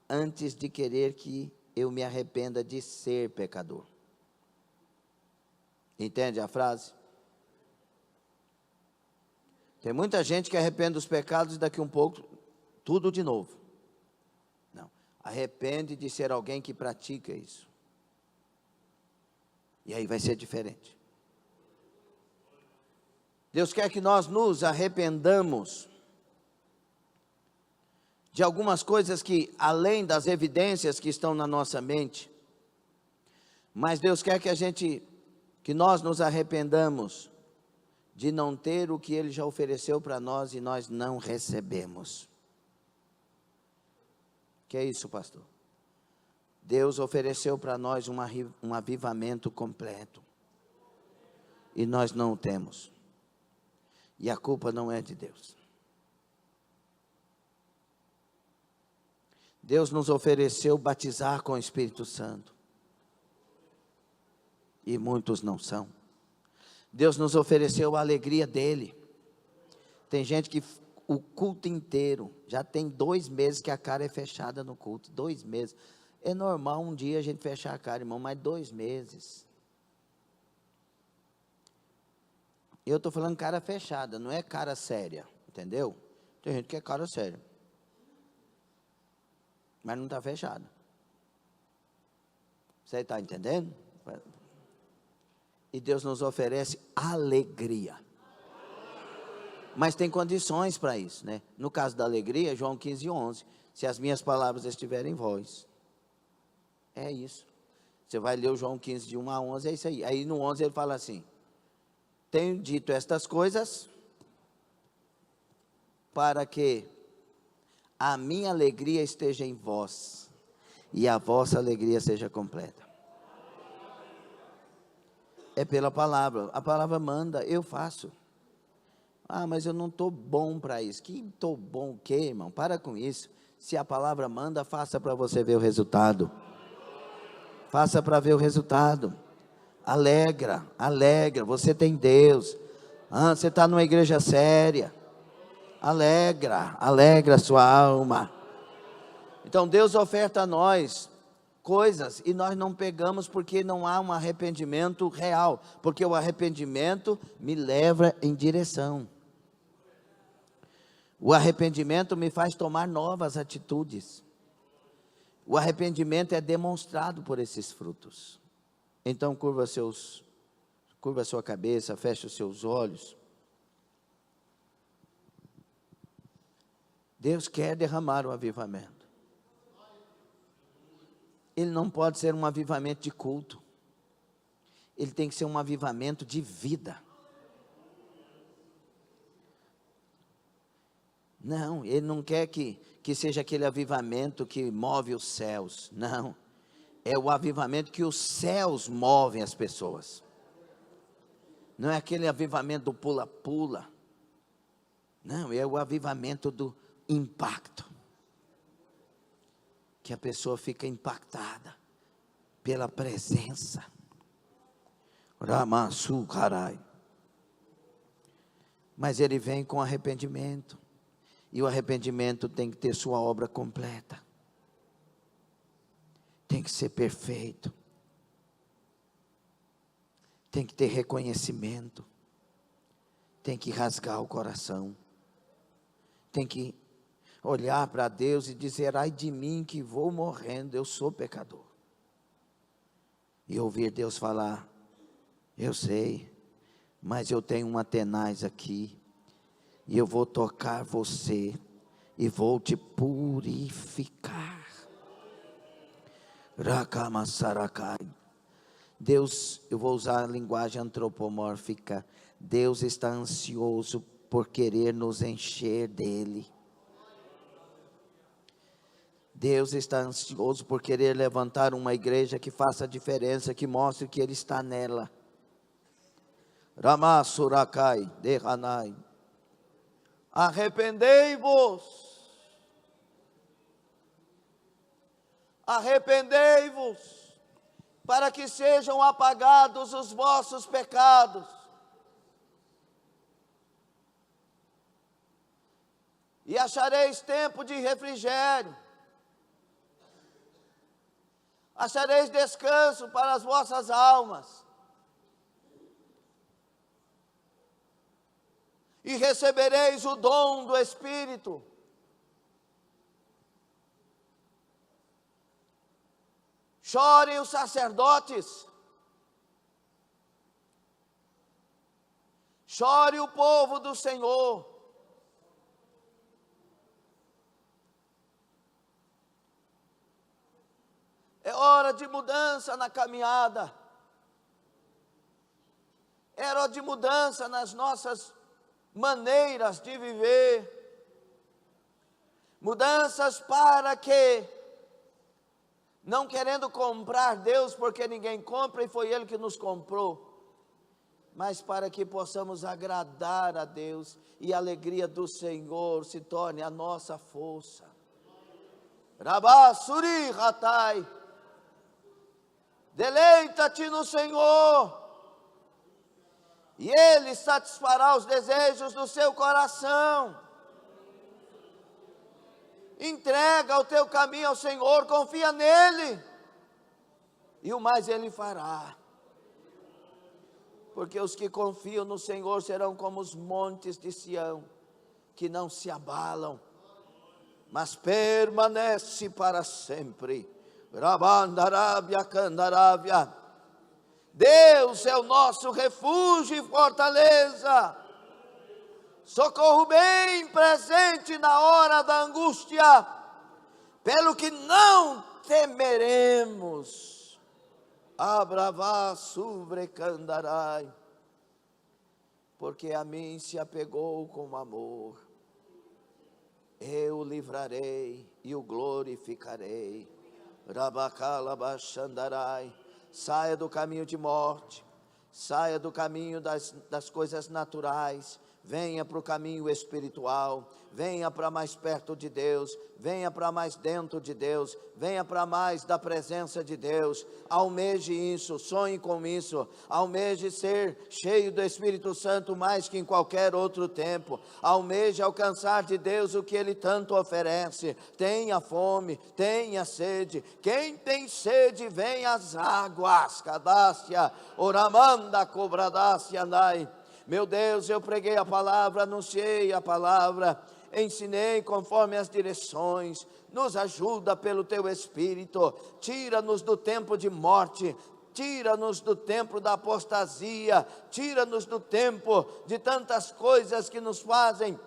A: antes de querer que eu me arrependa de ser pecador. Entende a frase? Tem muita gente que arrepende dos pecados e daqui um pouco tudo de novo. Não, arrepende de ser alguém que pratica isso. E aí vai ser diferente. Deus quer que nós nos arrependamos de algumas coisas que, além das evidências que estão na nossa mente, mas Deus quer que nós nos arrependamos de não ter o que Ele já ofereceu para nós e nós não recebemos. Que é isso, pastor? Deus ofereceu para nós um avivamento completo e nós não o temos. E a culpa não é de Deus. Deus nos ofereceu batizar com o Espírito Santo. E muitos não são. Deus nos ofereceu a alegria dEle. Tem gente que o culto inteiro, já tem 2 meses que a cara é fechada no culto. 2 meses. É normal um dia a gente fechar a cara, irmão, mas 2 meses. Eu estou falando cara fechada, não é cara séria, entendeu? Tem gente que é cara séria, mas não está fechada. Você está entendendo? E Deus nos oferece alegria. Mas tem condições para isso, né? No caso da alegria, João 15:11. Se as minhas palavras estiverem em vós. É isso. Você vai ler o João 15, de 1 a 11, é isso aí. Aí no 11 ele fala assim: tenho dito estas coisas para que a minha alegria esteja em vós e a vossa alegria seja completa. É pela palavra. A palavra manda, eu faço. Ah, mas eu não estou bom para isso. Que estou bom o quê, irmão? Para com isso. Se a palavra manda, faça para você ver o resultado. Faça para ver o resultado. Alegra, alegra, você tem Deus. Você está numa igreja séria. Alegra, alegra a sua alma. Então Deus oferta a nós coisas e nós não pegamos porque não há um arrependimento real. Porque o arrependimento me leva em direção. O arrependimento me faz tomar novas atitudes. O arrependimento é demonstrado por esses frutos. Então curva a sua cabeça, feche os seus olhos. Deus quer derramar o avivamento. Ele não pode ser um avivamento de culto. Ele tem que ser um avivamento de vida. Não, Ele não quer que seja aquele avivamento que move os céus. Não. É o avivamento que os céus movem as pessoas. Não é aquele avivamento do pula-pula. Não, é o avivamento do impacto. Que a pessoa fica impactada pela presença. Ramassu, carai. Mas ele vem com arrependimento. E o arrependimento tem que ter sua obra completa. Tem que ser perfeito. Tem que ter reconhecimento. Tem que rasgar o coração. Tem que olhar para Deus e dizer: ai de mim que vou morrendo, eu sou pecador. E ouvir Deus falar: eu sei, mas eu tenho uma tenaz aqui. E eu vou tocar você e vou te purificar. Rakamassarakai. Deus, eu vou usar a linguagem antropomórfica. Deus está ansioso por querer nos encher dele. Deus está ansioso por querer levantar uma igreja que faça diferença, que mostre que Ele está nela. Ramá Surakai Dehanai. Arrependei-vos. Arrependei-vos, para que sejam apagados os vossos pecados. E achareis tempo de refrigério. Achareis descanso para as vossas almas. E recebereis o dom do Espírito. Chorem os sacerdotes. Chore o povo do Senhor. É hora de mudança na caminhada. É hora de mudança nas nossas maneiras de viver. Mudanças para que, não querendo comprar Deus, porque ninguém compra e foi Ele que nos comprou, mas para que possamos agradar a Deus e a alegria do Senhor se torne a nossa força. Rabá Suri Hatai. Deleita-te no Senhor, e Ele satisfará os desejos do seu coração. Entrega o teu caminho ao Senhor, confia nele, e o mais Ele fará. Porque os que confiam no Senhor serão como os montes de Sião, que não se abalam, mas permanece para sempre. Rabandarábia, candarábia. Deus é o nosso refúgio e fortaleza, socorro bem presente na hora da angústia, pelo que não temeremos. Abravá subrecandarai, porque a mim se apegou com amor. Eu o livrarei e o glorificarei. Rabacalabachandarai. Saia do caminho de morte, saia do caminho das coisas naturais, venha para o caminho espiritual, venha para mais perto de Deus, venha para mais dentro de Deus, venha para mais da presença de Deus. Almeje isso, sonhe com isso, almeje ser cheio do Espírito Santo mais que em qualquer outro tempo, almeje alcançar de Deus o que Ele tanto oferece. Tenha fome, tenha sede. Quem tem sede, vem às águas. Cadácia, oramanda, cobradácia, andai. Meu Deus, eu preguei a palavra, anunciei a palavra, ensinei conforme as direções. Nos ajuda pelo teu Espírito, tira-nos do tempo de morte, tira-nos do tempo da apostasia, tira-nos do tempo de tantas coisas que nos fazem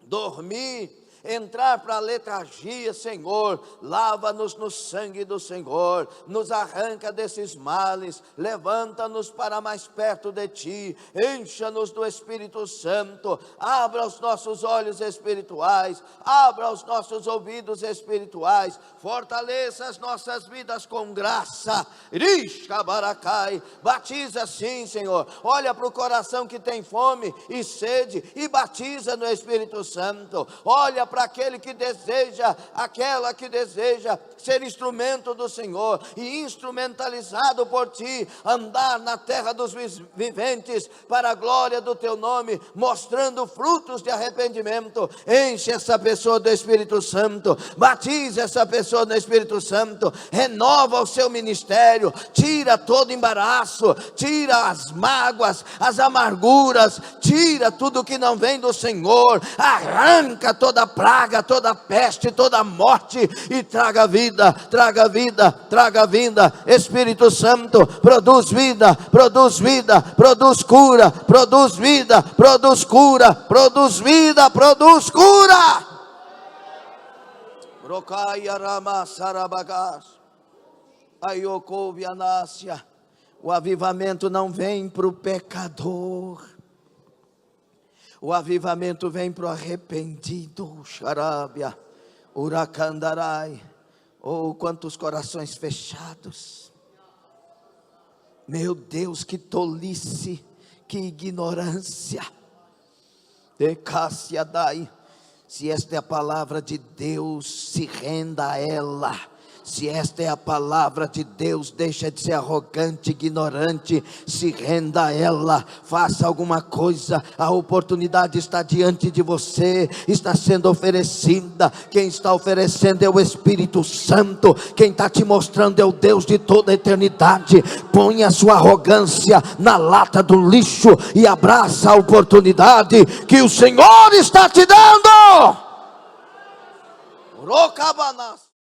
A: dormir, entrar para a letargia. Senhor, lava-nos no sangue do Senhor, nos arranca desses males, levanta-nos para mais perto de Ti, encha-nos do Espírito Santo, abra os nossos olhos espirituais, abra os nossos ouvidos espirituais, fortaleça as nossas vidas com graça. Rishka Barakai, batiza sim, Senhor, olha para o coração que tem fome e sede e batiza no Espírito Santo. Olha para aquele que deseja, aquela que deseja ser instrumento do Senhor e instrumentalizado por Ti, andar na terra dos viventes para a glória do Teu nome, mostrando frutos de arrependimento. Enche essa pessoa do Espírito Santo, batiza essa pessoa no Espírito Santo, renova o seu ministério, tira todo embaraço, tira as mágoas, as amarguras, tira tudo que não vem do Senhor, arranca toda praga, toda peste, toda morte e traga vida, traga vida, traga vida. Espírito Santo, produz vida, produz vida, produz cura, produz vida, produz cura, produz vida, produz cura. Rokaya Rama Sarabagas, Ayokovianácia. O avivamento não vem para o pecador. O avivamento vem para o arrependido. Xarábia, uracandarai. Oh, quantos corações fechados. Meu Deus, que tolice, que ignorância. Decácia-dai. Se esta é a palavra de Deus, se renda a ela. Se esta é a palavra de Deus, deixa de ser arrogante, ignorante, se renda a ela, faça alguma coisa. A oportunidade está diante de você, está sendo oferecida. Quem está oferecendo é o Espírito Santo, quem está te mostrando é o Deus de toda a eternidade. Põe a sua arrogância na lata do lixo e abraça a oportunidade que o Senhor está te dando. Rocabanas.